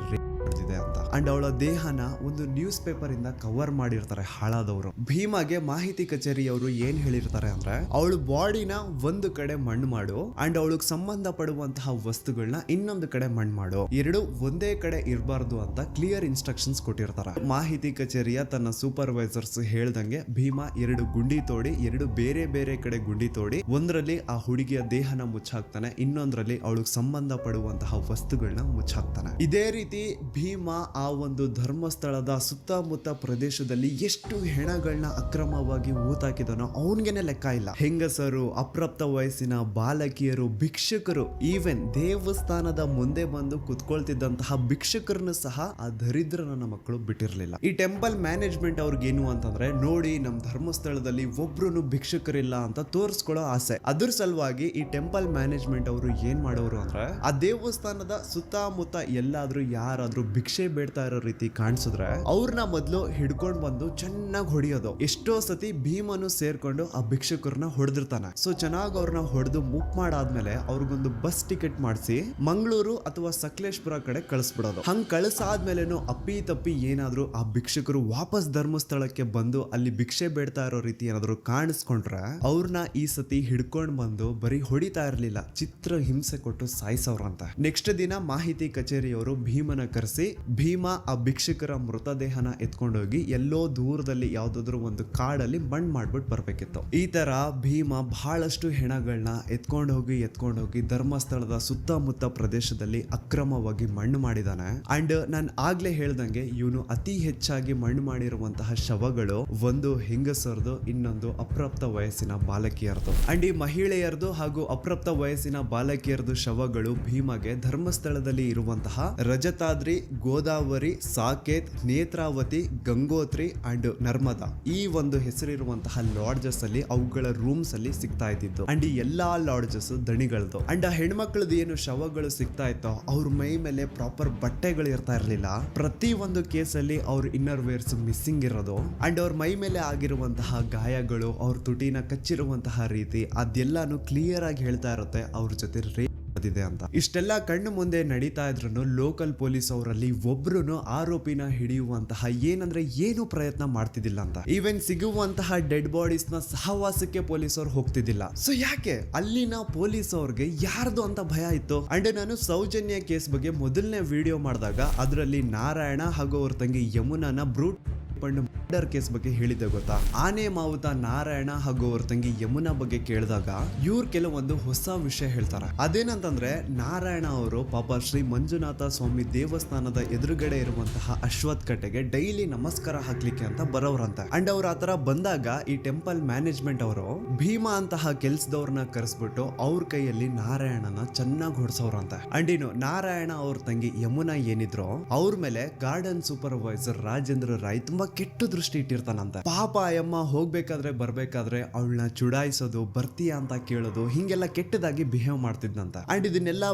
ಇದೆ ಅಂತ. ಅಂಡ್ ಅವಳ ದೇಹನ ಒಂದು ನ್ಯೂಸ್ ಪೇಪರ್ ಇಂದ ಕವರ್ ಮಾಡಿರ್ತಾರೆ ಹಾಳಾದವರು. ಭೀಮಾಗೆ ಮಾಹಿತಿ ಕಚೇರಿಯವರು ಏನ್ ಹೇಳಿರ್ತಾರೆ ಅಂದ್ರೆ ಅವಳ ಬಾಡಿನ ಒಂದು ಕಡೆ ಮಣ್ಣು ಮಾಡು ಅಂಡ್ ಅವಳಿಗೆ ಸಂಬಂಧ ಪಡುವಂತಹ ವಸ್ತುಗಳನ್ನ ಇನ್ನೊಂದು ಕಡೆ ಮಣ್ಣು ಮಾಡು, ಎರಡು ಒಂದೇ ಕಡೆ ಇರಬಾರ್ದು ಅಂತ ಕ್ಲಿಯರ್ ಇನ್ಸ್ಟ್ರಕ್ಷನ್ಸ್ ಕೊಟ್ಟಿರ್ತಾರೆ. ಮಾಹಿತಿ ಕಚೇರಿಯ ತನ್ನ ಸೂಪರ್ವೈಸರ್ಸ್ ಹೇಳ್ದಂಗೆ ಭೀಮಾ 2 ಗುಂಡಿ ತೋಡಿ 2 ಬೇರೆ ಬೇರೆ ಕಡೆ ಗುಂಡಿ ತೋಡಿ ಒಂದರಲ್ಲಿ ಆ ಹುಡುಗಿಯ ದೇಹನ ಮುಚ್ಚಾಕ್ತಾನೆ, ಇನ್ನೊಂದರಲ್ಲಿ ಅವಳಿಗೆ ಸಂಬಂಧ ಪಡುವಂತಹ ವಸ್ತುಗಳನ್ನ ಮುಚ್ಚಾಕ್ತಾನೆ. ಇದೇ ರೀತಿ ಭೀಮ ಆ ಒಂದು ಧರ್ಮಸ್ಥಳದ ಸುತ್ತಮುತ್ತ ಪ್ರದೇಶದಲ್ಲಿ ಎಷ್ಟು ಹೆಣಗಳನ್ನ ಅಕ್ರಮವಾಗಿ ಊತಾಕಿದನೋ ಅವನ್ಗೆನೆ ಲೆಕ್ಕ ಇಲ್ಲ. ಹೆಂಗಸರು, ಅಪ್ರಾಪ್ತ ವಯಸ್ಸಿನ ಬಾಲಕಿಯರು, ಭಿಕ್ಷುಕರು, ಈವನ್ ದೇವಸ್ಥಾನದ ಮುಂದೆ ಬಂದು ಕುತ್ಕೊಳ್ತಿದ್ದಂತಹ ಭಿಕ್ಷುಕರನ್ನು ಸಹ ಆ ದರಿದ್ರ ನನ್ನ ಮಕ್ಕಳು ಬಿಟ್ಟಿರ್ಲಿಲ್ಲ. ಈ ಟೆಂಪಲ್ ಮ್ಯಾನೇಜ್ಮೆಂಟ್ ಅವ್ರಿಗೇನು ಅಂತಂದ್ರೆ, ನೋಡಿ ನಮ್ ಧರ್ಮಸ್ಥಳದಲ್ಲಿ ಒಬ್ರು ಭಿಕ್ಷುಕರಿಲ್ಲ ಅಂತ ತೋರಿಸ್ಕೊಳ್ಳೋ ಆಸೆ. ಅದ್ರ ಸಲುವಾಗಿ ಈ ಟೆಂಪಲ್ ಮ್ಯಾನೇಜ್ಮೆಂಟ್ ಅವರು ಏನ್ ಮಾಡೋರು ಅಂದ್ರೆ, ಆ ದೇವಸ್ಥಾನದ ಸುತ್ತಮುತ್ತ ಎಲ್ಲಾದ್ರೂ ಯಾರಾದ್ರೂ ಭಿಕ್ಷೆ ಬೇಡ್ತಾ ಇರೋ ರೀತಿ ಕಾಣಿಸಿದ್ರೆ ಅವ್ರನ್ನ ಮೊದಲು ಹಿಡ್ಕೊಂಡ್ ಬಂದು ಚೆನ್ನಾಗಿ ಹೊಡಿಯೋದು. ಎಷ್ಟೋ ಸತಿ ಭೀಮನು ಸೇರ್ಕೊಂಡು ಆ ಭಿಕ್ಷುಕರನ್ನ ಹೊಡೆದಿರ್ತಾನೆ. ಸೊ ಚೆನ್ನಾಗಿ ಅವ್ರನ್ನ ಹೊಡೆದು ಮುಕ್ ಮಾಡಾದ್ಮೇಲೆ ಅವ್ರಿಗೊಂದು ಬಸ್ ಟಿಕೆಟ್ ಮಾಡಿಸಿ ಮಂಗಳೂರು ಅಥವಾ ಸಕಲೇಶ್ಪುರ ಕಡೆ ಕಳಿಸ್ಬಿಡೋದು. ಹಂಗ್ ಕಳಿಸಾದ್ಮೇಲೆನು ಅಪ್ಪಿ ತಪ್ಪಿ ಏನಾದ್ರೂ ಆ ಭಿಕ್ಷುಕರು ವಾಪಸ್ ಧರ್ಮಸ್ಥಳಕ್ಕೆ ಬಂದು ಅಲ್ಲಿ ಭಿಕ್ಷೆ ಬೇಡ್ತಾ ಇರೋ ರೀತಿ ಏನಾದ್ರು ಕಾಣಿಸ್ಕೊಂಡ್ರೆ ಅವ್ರನ್ನ ಈ ಸತಿ ಹಿಡ್ಕೊಂಡ್ ಬಂದು ಬರೀ ಹೊಡಿತಾ ಇರ್ಲಿಲ್ಲ, ಚಿತ್ರ ಹಿಂಸೆ ಕೊಟ್ಟು ಸಾಯಿಸೋರಂತ. ನೆಕ್ಸ್ಟ್ ದಿನ ಮಾಹಿತಿ ಕಚೇರಿಯವರು ಭೀಮನ ಕರೆಸಿ ಭೀಮ ಆ ಭಿಕ್ಷುಕರ ಮೃತದೇಹನ ಎತ್ಕೊಂಡೋಗಿ ಎಲ್ಲೋ ದೂರದಲ್ಲಿ ಯಾವ್ದಾದ್ರು ಒಂದು ಕಾಡಲ್ಲಿ ಮಣ್ಣು ಮಾಡ್ಬಿಟ್ಟು ಬರ್ಬೇಕಿತ್ತು. ಈ ತರ ಭೀಮ ಬಹಳಷ್ಟು ಹೆಣಗಳನ್ನ ಎತ್ಕೊಂಡೋಗಿ ಧರ್ಮಸ್ಥಳದ ಸುತ್ತಮುತ್ತ ಪ್ರದೇಶದಲ್ಲಿ ಅಕ್ರಮವಾಗಿ ಮಣ್ಣು ಮಾಡಿದಾನೆ. ಅಂಡ್ ನಾನು ಆಗ್ಲೇ ಹೇಳ್ದಂಗೆ ಇವನು ಅತಿ ಹೆಚ್ಚಾಗಿ ಮಣ್ಣು ಮಾಡಿರುವಂತಹ ಶವಗಳು ಒಂದು ಹೆಂಗಸರದು, ಇನ್ನೊಂದು ಅಪ್ರಾಪ್ತ ವಯಸ್ಸಿನ ಬಾಲಕಿಯರದು. ಅಂಡ್ ಈ ಮಹಿಳೆಯರದು ಹಾಗೂ ಅಪ್ರಾಪ್ತ ವಯಸ್ಸಿನ ಬಾಲಕಿಯರದು ಶವಗಳು ಭೀಮಗೆ ಧರ್ಮಸ್ಥಳದಲ್ಲಿ ಇರುವಂತಹ ರಜತಾದ್ರಿ, ಗೋದಾವರಿ, ಸಾಕೇತ್, ನೇತ್ರಾವತಿ, ಗಂಗೋತ್ರಿ ಅಂಡ್ ನರ್ಮದಾ ಈ ಒಂದು ಹೆಸರಿರುವಂತಹ ಲಾಡ್ಜಸ್ ಅಲ್ಲಿ ಅವುಗಳ ರೂಮ್ಸ್ ಅಲ್ಲಿ ಸಿಗ್ತಾ ಇದ್ದಿದ್ದು. ಅಂಡ್ ಈ ಎಲ್ಲಾ ಲಾಡ್ಜಸ್ ದಣಿಗಳದು. ಅಂಡ್ ಆ ಹೆಣ್ಮಕ್ಳದ್ದು ಏನು ಶವಗಳು ಸಿಗ್ತಾ ಇತ್ತೋ ಅವ್ರ ಮೈ ಮೇಲೆ ಪ್ರಾಪರ್ ಬಟ್ಟೆಗಳು ಇರ್ತಾ ಇರ್ಲಿಲ್ಲ. ಪ್ರತಿ ಒಂದು ಕೇಸಲ್ಲಿ ಅವ್ರ ಇನ್ನರ್ ವೇರ್ಸ್ ಮಿಸ್ಸಿಂಗ್ ಇರೋದು. ಅಂಡ್ ಅವ್ರ ಮೈ ಮೇಲೆ ಆಗಿರುವಂತಹ ಗಾಯಗಳು, ಅವ್ರ ತುಟಿನ ಕಚ್ಚಿರುವಂತಹ ರೀತಿ ಅದೆಲ್ಲಾನು ಕ್ಲಿಯರ್ ಆಗಿ ಹೇಳ್ತಾ ಇರುತ್ತೆ ಅವ್ರ ಜೊತೆ ರೇಪ್ ಇದೆ ಅಂತ. ಇಷ್ಟೆಲ್ಲ ಕಣ್ಣು ಮುಂದೆ ನಡೀತಾ ಇದ್ರು ಲೋಕಲ್ ಪೊಲೀಸ್ ಅವರಲ್ಲಿ ಒಬ್ರು ಆರೋಪಿನ ಹಿಡಿಯುವಂತಹ ಏನು ಪ್ರಯತ್ನ ಮಾಡ್ತಿದ್ದಿಲ್ಲ ಅಂತ. ಈವನ್ ಸಿಗುವಂತಹ ಡೆಡ್ ಬಾಡೀಸ್ ನ ಸಹವಾಸಕ್ಕೆ ಪೊಲೀಸ್ ಅವ್ರು ಹೋಗ್ತಿದ್ದಿಲ್ಲ. ಸೊ ಯಾಕೆ ಅಲ್ಲಿನ ಪೊಲೀಸ್ ಅವ್ರಿಗೆ ಯಾರ್ದು ಅಂತ ಭಯ ಇತ್ತು. ಅಂಡ್ ನಾನು ಸೌಜನ್ಯ ಕೇಸ್ ಬಗ್ಗೆ ಮೊದಲನೇ ವಿಡಿಯೋ ಮಾಡಿದಾಗ ಅದರಲ್ಲಿ ನಾರಾಯಣ ಹಾಗೂ ಅವ್ರ ತಂಗಿ ಯಮುನಾನ ಬ್ರೂಟ್ ಮರ್ಡರ್ ಕೇಸ್ ಬಗ್ಗೆ ಹೇಳಿದ್ದೆ ಗೊತ್ತಾ. ಆನೆ ಮಾವುತ ನಾರಾಯಣ ಹಾಗೂ ಅವ್ರ ತಂಗಿ ಯಮುನಾ ಬಗ್ಗೆ ಕೇಳಿದಾಗ ಇವ್ರು ಕೆಲವೊಂದು ಹೊಸ ವಿಷಯ ಹೇಳ್ತಾರೆ. ಅದೇನಂತಂದ್ರೆ, ನಾರಾಯಣ ಅವರು ಪಾಪ ಶ್ರೀ ಮಂಜುನಾಥ ಸ್ವಾಮಿ ದೇವಸ್ಥಾನದ ಎದುರುಗಡೆ ಇರುವಂತಹ ಅಶ್ವತ್ಥ ಕಟ್ಟೆಗೆ ಡೈಲಿ ನಮಸ್ಕಾರ ಹಾಕ್ಲಿಕ್ಕೆ ಅಂತ ಬರೋರಂತೆ. ಅಂಡ್ ಅವ್ರ ಆತರ ಬಂದಾಗ ಈ ಟೆಂಪಲ್ ಮ್ಯಾನೇಜ್ಮೆಂಟ್ ಅವರು ಭೀಮಾ ಅಂತಹ ಕೆಲ್ಸದವ್ರನ್ನ ಕರೆಸ್ಬಿಟ್ಟು ಅವ್ರ ಕೈಯಲ್ಲಿ ನಾರಾಯಣನ ಚೆನ್ನಾಗಿ ಹೊಡ್ಸೋರಂತೆ. ಅಂಡ್ ಇನ್ನು ನಾರಾಯಣ ಅವ್ರ ತಂಗಿ ಯಮುನಾ ಏನಿದ್ರು ಅವ್ರ ಮೇಲೆ ಗಾರ್ಡನ್ ಸೂಪರ್ವೈಸರ್ ರಾಜೇಂದ್ರ ರಾಯ್ ತುಂಬಾ ಕೆಟ್ಟ ದೃಷ್ಟಿ ಇಟ್ಟಿರ್ತಾನಂತೆ. ಪಾಪ ಅಯ್ಯಮ್ಮ ಹೋಗ್ಬೇಕಾದ್ರೆ ಬರ್ಬೇಕಾದ್ರೆ ಅವಳನ್ನ ಚುಡಾಯಿಸೋದು, ಬರ್ತೀಯಾ ಅಂತ ಕೇಳೋದು, ಹಿಂಗೆಲ್ಲ ಕೆಟ್ಟದಾಗಿ ಬಿಹೇವ್ ಮಾಡ್ತಿದ್ನಂತ. ಅಂಡ್ ಇದನ್ನೆಲ್ಲ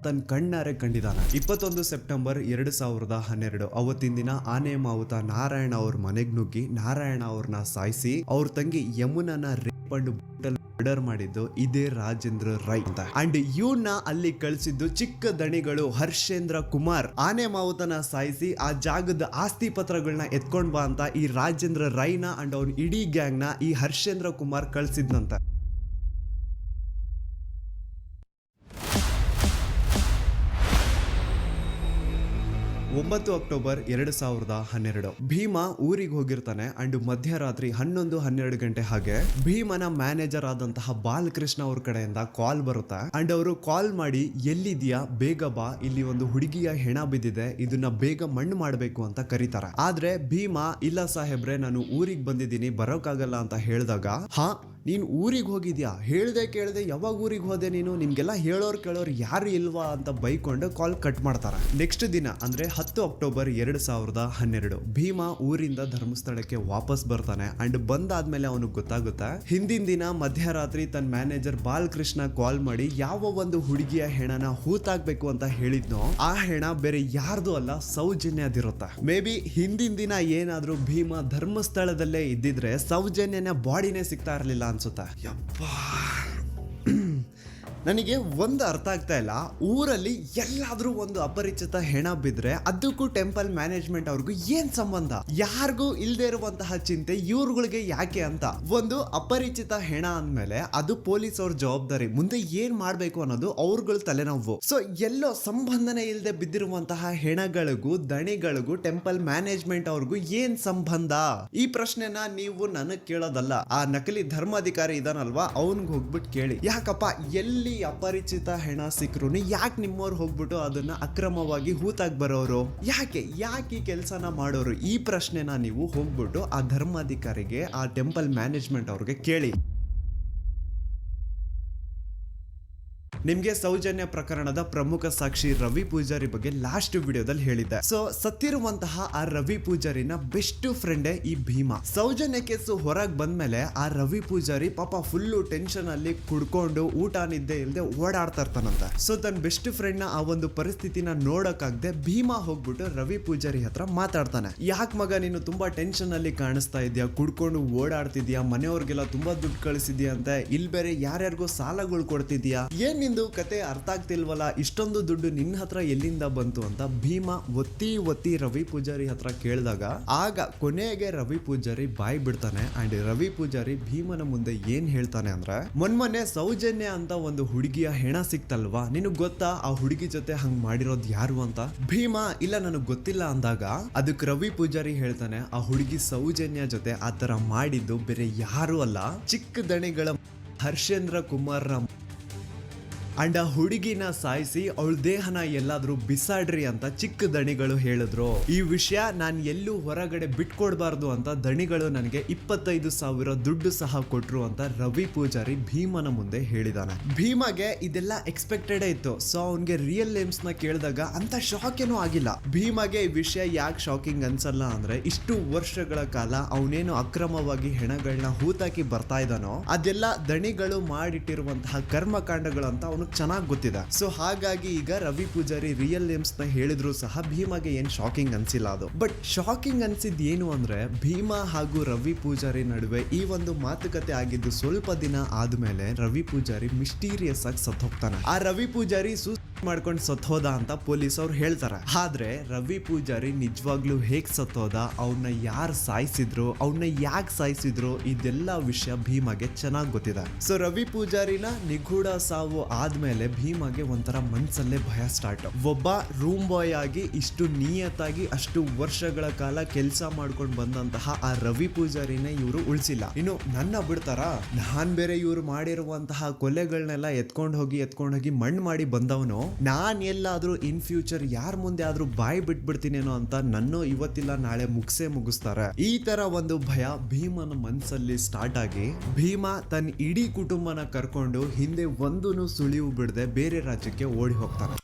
ತನ್ನ ಕಣ್ಣಾರೆ ಕಂಡಿದ್ದಾನೆ. 21 ಸೆಪ್ಟೆಂಬರ್ 2012 ಅವತ್ತಿನ ದಿನ ಆನೆ ಮಾವುತ ನಾರಾಯಣ ಅವ್ರ ಮನೆಗ್ ನುಗ್ಗಿ ನಾರಾಯಣ ಅವ್ರನ್ನ ಸಾಯಿಸಿ ಅವ್ರ ತಂಗಿ ಯಮುನನ ರೇಪ್ ಅಂಡ್ ಮರ್ಡರ್ ಮಾಡಿದ್ದು ಇದೇ ರಾಜೇಂದ್ರ ರೈ ಅಂತ. ಅಂಡ್ ಇವನ್ನ ಅಲ್ಲಿ ಕಳಿಸಿದ್ದು ಚಿಕ್ಕ ದಣಿಗಳು ಹರ್ಷೇಂದ್ರ ಕುಮಾರ್. ಆನೆ ಮಾವುತನ ಸಾಯಿಸಿ ಆ ಜಾಗದ ಆಸ್ತಿ ಪತ್ರಗಳನ್ನ ಎತ್ಕೊಂಡ್ ಬಾ ಅಂತ ಈ ರಾಜೇಂದ್ರ ರೈನ ಅಂಡ್ ಅವ್ನ ಇಡೀ ಗ್ಯಾಂಗ್ ನ ಈ ಹರ್ಷೇಂದ್ರ ಕುಮಾರ್ ಕಳ್ಸಿದ್ನಂತ. 9 ಅಕ್ಟೋಬರ್ 2012 ಭೀಮಾ ಊರಿಗೆ ಹೋಗಿರ್ತಾನೆ. ಅಂಡ್ ಮಧ್ಯರಾತ್ರಿ 11-12 ಗಂಟೆ ಹಾಗೆ ಭೀಮನ ಮ್ಯಾನೇಜರ್ ಆದಂತಹ ಬಾಲಕೃಷ್ಣ ಅವ್ರ ಕಡೆಯಿಂದ ಕಾಲ್ ಬರುತ್ತೆ. ಅಂಡ್ ಅವರು ಕಾಲ್ ಮಾಡಿ, ಎಲ್ಲಿದ್ಯಾ, ಬೇಗ ಬಾ, ಇಲ್ಲಿ ಒಂದು ಹುಡುಗಿಯ ಹೆಣ ಬಿದ್ದಿದೆ, ಇದನ್ನ ಬೇಗ ಮಣ್ಣು ಮಾಡಬೇಕು ಅಂತ ಕರೀತಾರೆ. ಆದ್ರೆ ಭೀಮಾ, ಇಲ್ಲ ಸಾಹೇಬ್ರೆ, ನಾನು ಊರಿಗೆ ಬಂದಿದ್ದೀನಿ, ಬರೋಕ್ಕಾಗಲ್ಲ ಅಂತ ಹೇಳಿದಾಗ, ಹಾ ನೀನ್ ಊರಿಗೆ ಹೋಗಿದ್ಯಾ, ಹೇಳ್ದೆ ಕೇಳ್ದೆ ಯಾವಾಗ ಊರಿಗೆ ಹೋದೆ ನೀನು, ನಿಮ್ಗೆಲ್ಲ ಹೇಳೋರ್ ಕೇಳೋರು ಯಾರು ಇಲ್ವಾ ಅಂತ ಬೈಕೊಂಡು ಕಾಲ್ ಕಟ್ ಮಾಡ್ತಾರೆ. ನೆಕ್ಸ್ಟ್ ದಿನ ಅಂದ್ರೆ 10 ಅಕ್ಟೋಬರ್ 2012 ಭೀಮಾ ಊರಿಂದ ಧರ್ಮಸ್ಥಳಕ್ಕೆ ವಾಪಸ್ ಬರ್ತಾನೆ. ಅಂಡ್ ಬಂದಾದ್ಮೇಲೆ ಅವನಿಗೆ ಗೊತ್ತಾಗುತ್ತೆ, ಹಿಂದಿನ ದಿನ ಮಧ್ಯರಾತ್ರಿ ತನ್ನ ಮ್ಯಾನೇಜರ್ ಬಾಲಕೃಷ್ಣ ಕಾಲ್ ಮಾಡಿ ಯಾವ ಒಂದು ಹುಡುಗಿಯ ಹೆಣನ ಹೂತಾಕ್ಬೇಕು ಅಂತ ಹೇಳಿದ್ನೋ ಆ ಹೆಣ ಬೇರೆ ಯಾರ್ದು ಅಲ್ಲ, ಸೌಜನ್ಯದಿರುತ್ತೆ. ಮೇ ಬಿ ಹಿಂದಿನ ದಿನ ಏನಾದ್ರೂ ಭೀಮಾ ಧರ್ಮಸ್ಥಳದಲ್ಲೇ ಇದ್ದಿದ್ರೆ ಸೌಜನ್ಯನ ಬಾಡಿನೇ ಸಿಗ್ತಾ ಇರ್ಲಿಲ್ಲ ಅನ್ಸುತ್ತೆ. ಯಪ್ಪಾ, ನನಗೆ ಒಂದು ಅರ್ಥ ಆಗ್ತಾ ಇಲ್ಲ, ಊರಲ್ಲಿ ಎಲ್ಲಾದ್ರೂ ಒಂದು ಅಪರಿಚಿತ ಹೆಣ ಬಿದ್ರೆ ಅದಕ್ಕೂ ಟೆಂಪಲ್ ಮ್ಯಾನೇಜ್ಮೆಂಟ್ ಅವ್ರಿಗೂ ಏನ್ ಸಂಬಂಧ? ಯಾರಿಗೂ ಇಲ್ದೇ ಇರುವಂತಹ ಚಿಂತೆ ಇವ್ರುಗಳಿಗೆ ಯಾಕೆ ಅಂತ. ಒಂದು ಅಪರಿಚಿತ ಹೆಣ ಅಂದ್ಮೇಲೆ ಅದು ಪೊಲೀಸ್ ಅವ್ರ ಜವಾಬ್ದಾರಿ, ಮುಂದೆ ಏನ್ ಮಾಡ್ಬೇಕು ಅನ್ನೋದು ಅವ್ರಗಳ ತಲೆನೋವು. ಸೊ ಎಲ್ಲೋ ಸಂಬಂಧನೇ ಇಲ್ಲದೆ ಬಿದ್ದಿರುವಂತಹ ಹೆಣಗಳಿಗೂ ದಣಿಗಳಿಗೂ ಟೆಂಪಲ್ ಮ್ಯಾನೇಜ್ಮೆಂಟ್ ಅವ್ರಿಗೂ ಏನ್ ಸಂಬಂಧ? ಈ ಪ್ರಶ್ನೆನ ನೀವು ನನಗ್ ಕೇಳೋದಲ್ಲ, ಆ ನಕಲಿ ಧರ್ಮಾಧಿಕಾರಿ ಇದಾನಲ್ವಾ ಅವನ್ಗೆ ಹೋಗ್ಬಿಟ್ಟು ಕೇಳಿ. ಯಾಕಪ್ಪ, ಎಲ್ಲಿ ಅಪರಿಚಿತ ಹೆಣ ಸಿಕ್ಕರು ಯಾಕೆ ನಿಮ್ಮವ್ರು ಹೋಗ್ಬಿಟ್ಟು ಅದನ್ನ ಅಕ್ರಮವಾಗಿ ಹೂತಾಕ್ ಬರೋರು, ಯಾಕೆ ಈ ಕೆಲಸನ ಮಾಡೋರು? ಈ ಪ್ರಶ್ನೆನ ನೀವು ಹೋಗ್ಬಿಟ್ಟು ಆ ಧರ್ಮಾಧಿಕಾರಿಗೆ, ಆ ಟೆಂಪಲ್ ಮ್ಯಾನೇಜ್ಮೆಂಟ್ ಅವ್ರಿಗೆ ಕೇಳಿ. ನಿಮ್ಗೆ ಸೌಜನ್ಯ ಪ್ರಕರಣದ ಪ್ರಮುಖ ಸಾಕ್ಷಿ ರವಿ ಪೂಜಾರಿ ಬಗ್ಗೆ ಲಾಸ್ಟ್ ವಿಡಿಯೋದಲ್ಲಿ ಹೇಳಿದ್ದೆ. ಸೊ ಸತ್ತಿರುವಂತಹ ಆ ರವಿ ಪೂಜಾರಿನ ಬೆಸ್ಟ್ ಫ್ರೆಂಡೇ ಈ ಭೀಮಾ. ಸೌಜನ್ಯ ಕೇಸು ಹೊರಗೆ ಬಂದ್ಮೇಲೆ ಆ ರವಿ ಪೂಜಾರಿ ಪಾಪ ಫುಲ್ಲು ಟೆನ್ಷನ್ ಅಲ್ಲಿ ಕುಡ್ಕೊಂಡು ಊಟ ನಿದ್ದೆ ಇಲ್ಲದೆ ಓಡಾಡ್ತಾ ಇರ್ತಾನಂತೆ. ಸೊ ತನ್ನ ಬೆಸ್ಟ್ ಫ್ರೆಂಡ್ ನ ಆ ಒಂದು ಪರಿಸ್ಥಿತಿನ ನೋಡಕ್ಕಾಗದೆ ಭೀಮಾ ಹೋಗ್ಬಿಟ್ಟು ರವಿ ಪೂಜಾರಿ ಹತ್ರ ಮಾತಾಡ್ತಾನೆ. ಯಾಕೆ ಮಗ ನೀನು ತುಂಬಾ ಟೆನ್ಷನ್ ಅಲ್ಲಿ ಕಾಣಿಸ್ತಾ ಇದೆಯಾ, ಕುಡ್ಕೊಂಡು ಓಡಾಡ್ತಿದ್ಯಾ, ಮನೆಯವ್ರಿಗೆಲ್ಲ ತುಂಬಾ ದುಡ್ಡು ಕಳಿಸಿದ್ಯಾ ಅಂತ, ಇಲ್ಲಿ ಬೇರೆ ಯಾರ್ಯಾರಿಗೋ ಸಾಲಗಳು ಕೊಡ್ತಿದ್ಯಾ, ಏನ್ ನಿಂದು ಕತೆ ಅರ್ಥ ಆಗ್ತಿಲ್ವಲ್ಲ, ಇಷ್ಟೊಂದು ದುಡ್ಡು ನಿನ್ನ ಹತ್ರ ಎಲ್ಲಿಂದ ಬಂತು ಅಂತ ಭೀಮಾ ಒತ್ತಿ ರವಿ ಪೂಜಾರಿ ಹತ್ರ ಕೇಳಿದಾಗ ಆಗ ಕೊನೆಗೆ ರವಿ ಪೂಜಾರಿ ಬಾಯ್ ಬಿಡ್ತಾನೆ. ಅಂಡ್ ರವಿ ಪೂಜಾರಿ ಭೀಮನ ಮುಂದೆ ಏನ್ ಹೇಳ್ತಾನೆ ಅಂದ್ರೆ, ಮೊನ್ನೆ ಸೌಜನ್ಯ ಅಂತ ಒಂದು ಹುಡುಗಿಯ ಹೆಣ ಸಿಕ್ತಲ್ವಾ, ನಿನಗ್ ಗೊತ್ತಾ ಆ ಹುಡುಗಿ ಜೊತೆ ಹಂಗ್ ಮಾಡಿರೋದು ಯಾರು ಅಂತ? ಭೀಮಾ ಇಲ್ಲ ನನಗ್ ಗೊತ್ತಿಲ್ಲ ಅಂದಾಗ ಅದಕ್ಕೆ ರವಿ ಪೂಜಾರಿ ಹೇಳ್ತಾನೆ, ಆ ಹುಡುಗಿ ಸೌಜನ್ಯ ಜೊತೆ ಆ ತರ ಮಾಡಿದ್ದು ಬೇರೆ ಯಾರು ಅಲ್ಲ, ಚಿಕ್ಕ ದಣಿಗಳ ಹರ್ಷೇಂದ್ರ ಕುಮಾರ್ ಅಂಡ್ ಆ ಹುಡುಗಿನ ಸಾಯಿಸಿ ಅವಳ ದೇಹನ ಎಲ್ಲಾದ್ರೂ ಬಿಸಾಡ್ರಿ ಅಂತ ಚಿಕ್ಕ ದಣಿಗಳು ಹೇಳಿದ್ರು. ಈ ವಿಷಯ ನಾನು ಎಲ್ಲೂ ಹೊರಗಡೆ ಬಿಟ್ಕೊಡ್ಬಾರ್ದು ಅಂತ ದಣಿಗಳು ನನಗೆ 25,000 ದುಡ್ಡು ಸಹ ಕೊಟ್ರು ಅಂತ ರವಿ ಪೂಜಾರಿ ಭೀಮನ ಮುಂದೆ ಹೇಳಿದಾನೆ. ಭೀಮಗೆ ಇದೆಲ್ಲ ಎಕ್ಸ್ಪೆಕ್ಟೆಡ್ ಇತ್ತು. ಸೊ ಅವನ್ಗೆ ರಿಯಲ್ ನೇಮ್ಸ್ ನ ಕೇಳಿದಾಗ ಅಂತ ಶಾಕ್ ಏನೂ ಆಗಿಲ್ಲ. ಭೀಮಗೆ ಈ ವಿಷಯ ಯಾಕೆ ಶಾಕಿಂಗ್ ಅನ್ಸಲ್ಲ ಅಂದ್ರೆ, ಇಷ್ಟು ವರ್ಷಗಳ ಕಾಲ ಅವನೇನು ಅಕ್ರಮವಾಗಿ ಹೆಣಗಳನ್ನ ಹೂತಾಕಿ ಬರ್ತಾ ಇದ್ದಾನೋ ಅದೆಲ್ಲ ದಣಿಗಳು ಮಾಡಿಟ್ಟಿರುವಂತಹ ಕರ್ಮಕಾಂಡಗಳು ಅಂತ ಅವನು ಚೆನ್ನಾಗಿ ಗೊತ್ತಿದೆ. ಸೊ ಹಾಗಾಗಿ ಈಗ ರವಿ ಪೂಜಾರಿ ರಿಯಲ್ ನೇಮ್ಸ್ ನ ಹೇಳಿದ್ರು ಸಹ ಭೀಮಾಗೆ ಏನ್ ಶಾಕಿಂಗ್ ಅನ್ಸಿಲ್ಲ ಅದು. ಬಟ್ ಶಾಕಿಂಗ್ ಅನ್ಸಿದ್ ಏನು ಅಂದ್ರೆ, ಭೀಮಾ ಹಾಗೂ ರವಿ ಪೂಜಾರಿ ನಡುವೆ ಈ ಒಂದು ಮಾತುಕತೆ ಆಗಿದ್ದು ಸ್ವಲ್ಪ ದಿನ ಆದ್ಮೇಲೆ ರವಿ ಪೂಜಾರಿ ಮಿಸ್ಟೀರಿಯಸ್ ಆಗಿ ಸತ್ತು ಹೋಗ್ತಾನೆ. ಆ ರವಿ ಪೂಜಾರಿ ಮಾಡ್ಕೊಂಡು ಸತ್ತೋದ ಅಂತ ಪೊಲೀಸ್ ಅವ್ರು ಹೇಳ್ತಾರೆ. ಆದ್ರೆ ರವಿ ಪೂಜಾರಿ ನಿಜವಾಗ್ಲೂ ಹೇಗ್ ಸತ್ತೋದ, ಅವನ್ನ ಯಾರು ಸಾಯಿಸಿದ್ರು, ಅವನ್ನ ಯಾಕೆ ಸಾಯಿಸಿದ್ರು, ಇದೆಲ್ಲ ವಿಷಯ ಭೀಮಾಗೆ ಚೆನ್ನಾಗಿ ಗೊತ್ತಿದೆ. ಸೊ ರವಿ ಪೂಜಾರಿನ ನಿಗೂಢ ಸಾವು ಆದ್ಮೇಲೆ ಭೀಮಾಗೆ ಒಂಥರ ಮನ್ಸಲ್ಲೇ ಭಯ ಸ್ಟಾರ್ಟ್. ಒಬ್ಬ ರೂಮ್ ಬಾಯ್ ಆಗಿ ಇಷ್ಟು ನಿಯತ್ತಾಗಿ ಅಷ್ಟು ವರ್ಷಗಳ ಕಾಲ ಕೆಲಸ ಮಾಡ್ಕೊಂಡು ಬಂದಂತಹ ಆ ರವಿ ಪೂಜಾರಿನೇ ಇವರು ಉಳಿಸಿಲ್ಲ. ಇನ್ನು ನನ್ನ ಬಿಡ್ತಾರ, ನಾನ್ ಬೇರೆ ಇವ್ರು ಮಾಡಿರುವಂತಹ ಕೊಲೆಗಳನ್ನೆಲ್ಲ ಎತ್ಕೊಂಡು ಹೋಗಿ ಮಣ್ಣು ಮಾಡಿ ಬಂದವನು, ನಾನ್ ಎಲ್ಲಾದ್ರೂ ಇನ್ ಫ್ಯೂಚರ್ ಯಾರ ಮುಂದೆ ಆದ್ರೂ ಬಾಯಿ ಬಿಟ್ಬಿಡ್ತೀನೇನೋ ಅಂತ ನನ್ನ ಇವತ್ತಿಲ್ಲ ನಾಳೆ ಮುಗಿಸ್ತಾರೆ. ಈ ತರ ಒಂದು ಭಯ ಭೀಮನ ಮನ್ಸಲ್ಲಿ ಸ್ಟಾರ್ಟ್ ಆಗಿ ಭೀಮಾ ತನ್ನ ಇಡೀ ಕುಟುಂಬನ ಕರ್ಕೊಂಡು ಹಿಂದೆ ಒಂದೂನು ಸುಳಿವು ಬಿಡದೆ ಬೇರೆ ರಾಜ್ಯಕ್ಕೆ ಓಡಿ ಹೋಗ್ತಾನೆ.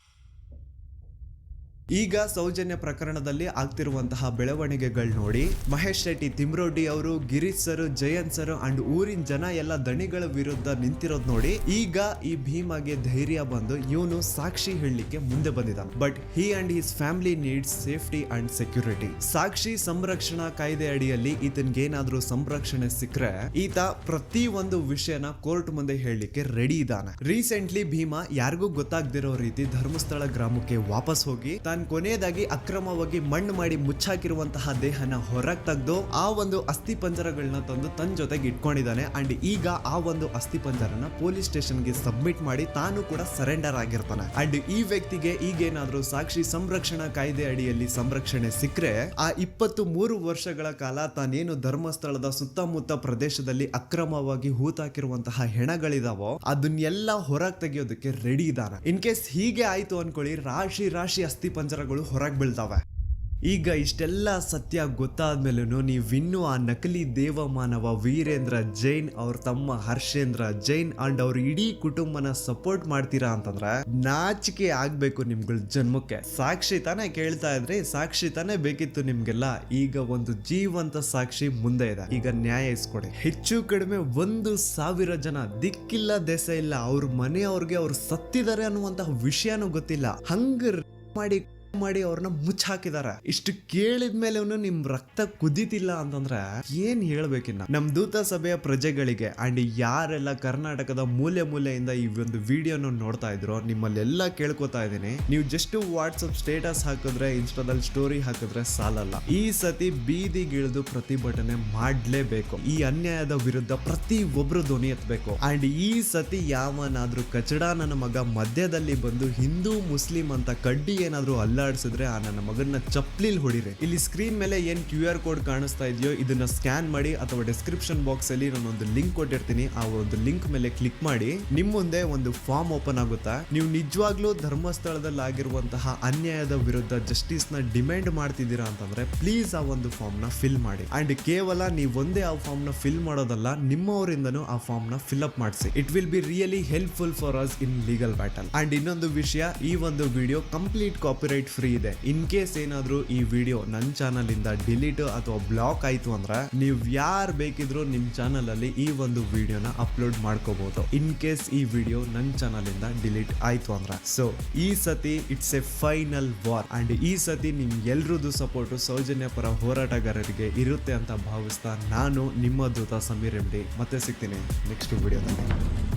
ಈಗ ಸೌಜನ್ಯ ಪ್ರಕರಣದಲ್ಲಿ ಆಗ್ತಿರುವಂತಹ ಬೆಳವಣಿಗೆಗಳು ನೋಡಿ ಮಹೇಶ್ ಶೆಟ್ಟಿ, ತಿಮ್ರೋಡಿ ಅವರು, Girish sir, Jayanth sir and ಊರಿನ ಜನ ಎಲ್ಲ ದಣಿಗಳ ವಿರುದ್ಧ ನಿಂತಿರೋದು ನೋಡಿ ಈಗ ಈ ಭೀಮಾಗೆ ಧೈರ್ಯ ಬಂದು ಇವನು ಸಾಕ್ಷಿ ಹೇಳಲಿಕ್ಕೆ ಮುಂದೆ ಬಂದಿದ್ದಾನೆ. But he and his family needs safety and security. ಸಾಕ್ಷಿ ಸಂರಕ್ಷಣಾ ಕಾಯ್ದೆ ಅಡಿಯಲ್ಲಿ ಈತನ್ಗೇನಾದ್ರೂ ಸಂರಕ್ಷಣೆ ಸಿಕ್ಕರೆ ಈತ ಪ್ರತಿ ಒಂದು ವಿಷಯನ ಕೋರ್ಟ್ ಮುಂದೆ ಹೇಳಲಿಕ್ಕೆ ರೆಡಿ ಇದ್ದಾನೆ. ರೀಸೆಂಟ್ಲಿ ಭೀಮಾ ಯಾರಿಗೂ ಗೊತ್ತಾಗ್ದಿರೋ ರೀತಿ ಧರ್ಮಸ್ಥಳ ಗ್ರಾಮಕ್ಕೆ ವಾಪಸ್ ಹೋಗಿ ಕೊನೆಯದಾಗಿ ಅಕ್ರಮವಾಗಿ ಮಣ್ಣು ಮಾಡಿ ಮುಚ್ಚಾಕಿರುವಂತಹ ದೇಹನ ಹೊರಗೆ ತೆಗೆದು ಆ ಒಂದು ಅಸ್ಥಿ ಪಂಜರಗಳನ್ನ ತಂದು ತನ್ನ ಜೊತೆಗೆ ಇಟ್ಕೊಂಡಿದ್ದಾನೆ. ಅಂಡ್ ಈಗ ಆ ಒಂದು ಅಸ್ಥಿ ಪಂಜರನ ಪೊಲೀಸ್ ಸ್ಟೇಷನ್ಗೆ ಸಬ್ಮಿಟ್ ಮಾಡಿ ತಾನು ಕೂಡ ಸರೆಂಡರ್ ಆಗಿರ್ತಾನೆ. ಅಂಡ್ ಈ ವ್ಯಕ್ತಿಗೆ ಈಗೇನಾದ್ರೂ ಸಾಕ್ಷಿ ಸಂರಕ್ಷಣಾ ಕಾಯ್ದೆ ಅಡಿಯಲ್ಲಿ ಸಂರಕ್ಷಣೆ ಸಿಕ್ಕರೆ ಆ 23 ವರ್ಷಗಳ ಕಾಲ ತಾನೇನು ಧರ್ಮಸ್ಥಳದ ಸುತ್ತಮುತ್ತ ಪ್ರದೇಶದಲ್ಲಿ ಅಕ್ರಮವಾಗಿ ಹೂತಾಕಿರುವಂತಹ ಹೆಣಗಳಿದಾವೋ ಅದನ್ನೆಲ್ಲ ಹೊರಗೆ ತೆಗೆಯೋದಕ್ಕೆ ರೆಡಿ ಇದ್ದಾನೆ. ಇನ್ ಕೇಸ್ ಹೀಗೆ ಆಯ್ತು ಅನ್ಕೊಳ್ಳಿ, ರಾಶಿ ಅಸ್ಥಿ ಪಂಜರಗಳು ಹೊರಗೆ ಬೀಳ್ತಾವೆ. ಈಗ ಇಷ್ಟೆಲ್ಲ ಸತ್ಯ ಗೊತ್ತಾದ್ಮೇಲೂ ನೀವಿನ್ನೂ ಆ ನಕಲಿ ದೇವಮಾನವ ವೀರೇಂದ್ರ ಜೈನ್, ಅವ್ರ ತಮ್ಮ ಹರ್ಷೇಂದ್ರ ಜೈನ್ ಅಂಡ್ ಅವ್ರ ಇಡೀ ಕುಟುಂಬನ ಸಪೋರ್ಟ್ ಮಾಡ್ತೀರಾ ಅಂತಂದ್ರೆ ನಾಚಿಕೆ ಆಗ್ಬೇಕು ನಿಮ್ಗಳ ಜನ್ಮಕ್ಕೆ. ಸಾಕ್ಷಿ ತಾನೇ ಕೇಳ್ತಾ ಇದ್ರಿ, ಸಾಕ್ಷಿ ತಾನೇ ಬೇಕಿತ್ತು ನಿಮ್ಗೆಲ್ಲ. ಈಗ ಒಂದು ಜೀವಂತ ಸಾಕ್ಷಿ ಮುಂದೆ ಇದೆ, ಈಗ ನ್ಯಾಯ ಇಸ್ಕೊಡಿ. ಹೆಚ್ಚು ಕಡಿಮೆ 1,000 ಜನ ದಿಕ್ಕಿಲ್ಲ ದೆಸ ಇಲ್ಲ, ಅವ್ರ ಮನೆಯವ್ರಿಗೆ ಅವ್ರು ಸತ್ತಿದ್ದಾರೆ ಅನ್ನುವಂತಹ ವಿಷಯನೂ ಗೊತ್ತಿಲ್ಲ, ಹಂಗ ಮಾಡಿ ಅವ್ರನ್ನ ಮುಚ್ಚಾಕಿದಾರೆ. ಇಷ್ಟು ಕೇಳಿದ್ಮೇಲೆ ನಿಮ್ ರಕ್ತ ಕುದಿತಿಲ್ಲ ಅಂತಂದ್ರೆ ಏನ್ ಹೇಳ್ಬೇಕಿನ್ನ. ನಮ್ ದೂತ ಸಭೆಯ ಪ್ರಜೆಗಳಿಗೆ ಅಂಡ್ ಯಾರೆಲ್ಲ ಕರ್ನಾಟಕದ ಮೂಲೆಯಿಂದ ಈ ಒಂದು ವಿಡಿಯೋನ ನೋಡ್ತಾ ಇದ್ರು ನಿಮ್ಮಲ್ಲೆಲ್ಲ ಕೇಳ್ಕೊತಾ ಇದೀನಿ, ನೀವು ಜಸ್ಟ್ ವಾಟ್ಸಪ್ ಸ್ಟೇಟಸ್ ಹಾಕಿದ್ರೆ, ಇನ್ಸ್ಟಾದಲ್ಲಿ ಸ್ಟೋರಿ ಹಾಕಿದ್ರೆ ಸಾಲಲ್ಲ. ಈ ಸತಿ ಬೀದಿಗಿಳಿದು ಪ್ರತಿಭಟನೆ ಮಾಡ್ಲೇಬೇಕು. ಈ ಅನ್ಯಾಯದ ವಿರುದ್ಧ ಪ್ರತಿ ಒಬ್ರು ಧ್ವನಿ ಎತ್ತಬೇಕು. ಅಂಡ್ ಈ ಸತಿ ಯಾವನಾದ್ರೂ ಕಚಡ ನನ್ನ ಮಗ ಮಧ್ಯದಲ್ಲಿ ಬಂದು ಹಿಂದೂ ಮುಸ್ಲಿಂ ಅಂತ ಕಡ್ಡಿ ಏನಾದ್ರೂ ಅಲ್ಲ ಅಲ್ಲಾಡಿಸಿದ್ರೆ ಆ ನನ್ನ ಮಗನ್ನ ಚಪ್ಲಿಲ್ ಹೊಡಿರಿ. ಇಲ್ಲಿ ಸ್ಕ್ರೀನ್ ಮೇಲೆ ಏನ್ QR ಕೋಡ್ ಕಾಣಿಸ್ತಾ ಇದೆಯೋ ಇದನ್ನ ಸ್ಕ್ಯಾನ್ ಮಾಡಿ ಅಥವಾ ಡಿಸ್ಕ್ರಿಪ್ಷನ್ ಬಾಕ್ಸ್ ಅಲ್ಲಿ ನಾನೊಂದು ಲಿಂಕ್ ಕೊಟ್ಟಿರ್ತೀನಿ. ಆ ಒಂದು ಲಿಂಕ್ ಮೇಲೆ ಕ್ಲಿಕ್ ಮಾಡಿ ನಿಮ್ ಮುಂದೆ ಒಂದು ಫಾರ್ಮ್ ಓಪನ್ ಆಗುತ್ತಾ. ನೀವು ನಿಜವಾಗ್ಲೂ ಧರ್ಮಸ್ಥಳದಲ್ಲಿ ಆಗಿರುವಂತಹ ಅನ್ಯಾಯದ ವಿರುದ್ಧ ಜಸ್ಟಿಸ್ ನ ಡಿಮ್ಯಾಂಡ್ ಮಾಡ್ತಿದ್ದೀರಾ ಅಂತಂದ್ರೆ ಪ್ಲೀಸ್ ಆ ಒಂದು ಫಾರ್ಮ್ ನ ಫಿಲ್ ಮಾಡಿ. ಅಂಡ್ ಕೇವಲ ನೀವು ಒಂದೇ ಆ ಫಾರ್ಮ್ ನ ಫಿಲ್ ಮಾಡೋದಲ್ಲ, ನಿಮ್ಮವರಿಂದನೂ ಆ ಫಾರ್ಮ್ ನ ಫಿಲ್ ಅಪ್ ಮಾಡಿಸಿ. It will be really helpful for us in legal battle. And ಇನ್ನೊಂದು ವಿಷಯ, ಈ ಒಂದು ವಿಡಿಯೋ ಕಂಪ್ಲೀಟ್ ಕಾಪಿರೈಟ್ ಫ್ರೀ ಇದೆ. ಇನ್ ಕೇಸ್ ಏನಾದ್ರೂ ಈ ವಿಡಿಯೋ ನನ್ನ ಚಾನಲ್ ಇಂದ ಡಿಲೀಟ್ ಅಥವಾ ಬ್ಲಾಕ್ ಆಯ್ತು ಅಂದ್ರೆ ನೀವು ಯಾರು ಬೇಕಿದ್ರು ನಿಮ್ ಚಾನಲ್ ಅಲ್ಲಿ ಈ ಒಂದು ವಿಡಿಯೋನ ಅಪ್ಲೋಡ್ ಮಾಡ್ಕೋಬಹುದು. ಇನ್ ಕೇಸ್ ಈ ವಿಡಿಯೋ ನನ್ನ ಚಾನಲ್ ಇಂದ ಡಿಲೀಟ್ ಆಯ್ತು ಅಂದ್ರೆ. ಸೊ ಈ ಸತಿ it's A final war. And ಈ ಸತಿ ನಿಮ್ ಎಲ್ರದ್ದು ಸಪೋರ್ಟ್ ಸೌಜನ್ಯ ಪರ ಹೋರಾಟಗಾರರಿಗೆ ಇರುತ್ತೆ ಅಂತ ಭಾವಿಸ್ತಾ ನಾನು ನಿಮ್ಮ ದೂತ ಸಮೀರ್ MD ಮತ್ತೆ ಸಿಗ್ತೀನಿ ನೆಕ್ಸ್ಟ್ ವಿಡಿಯೋದಲ್ಲಿ.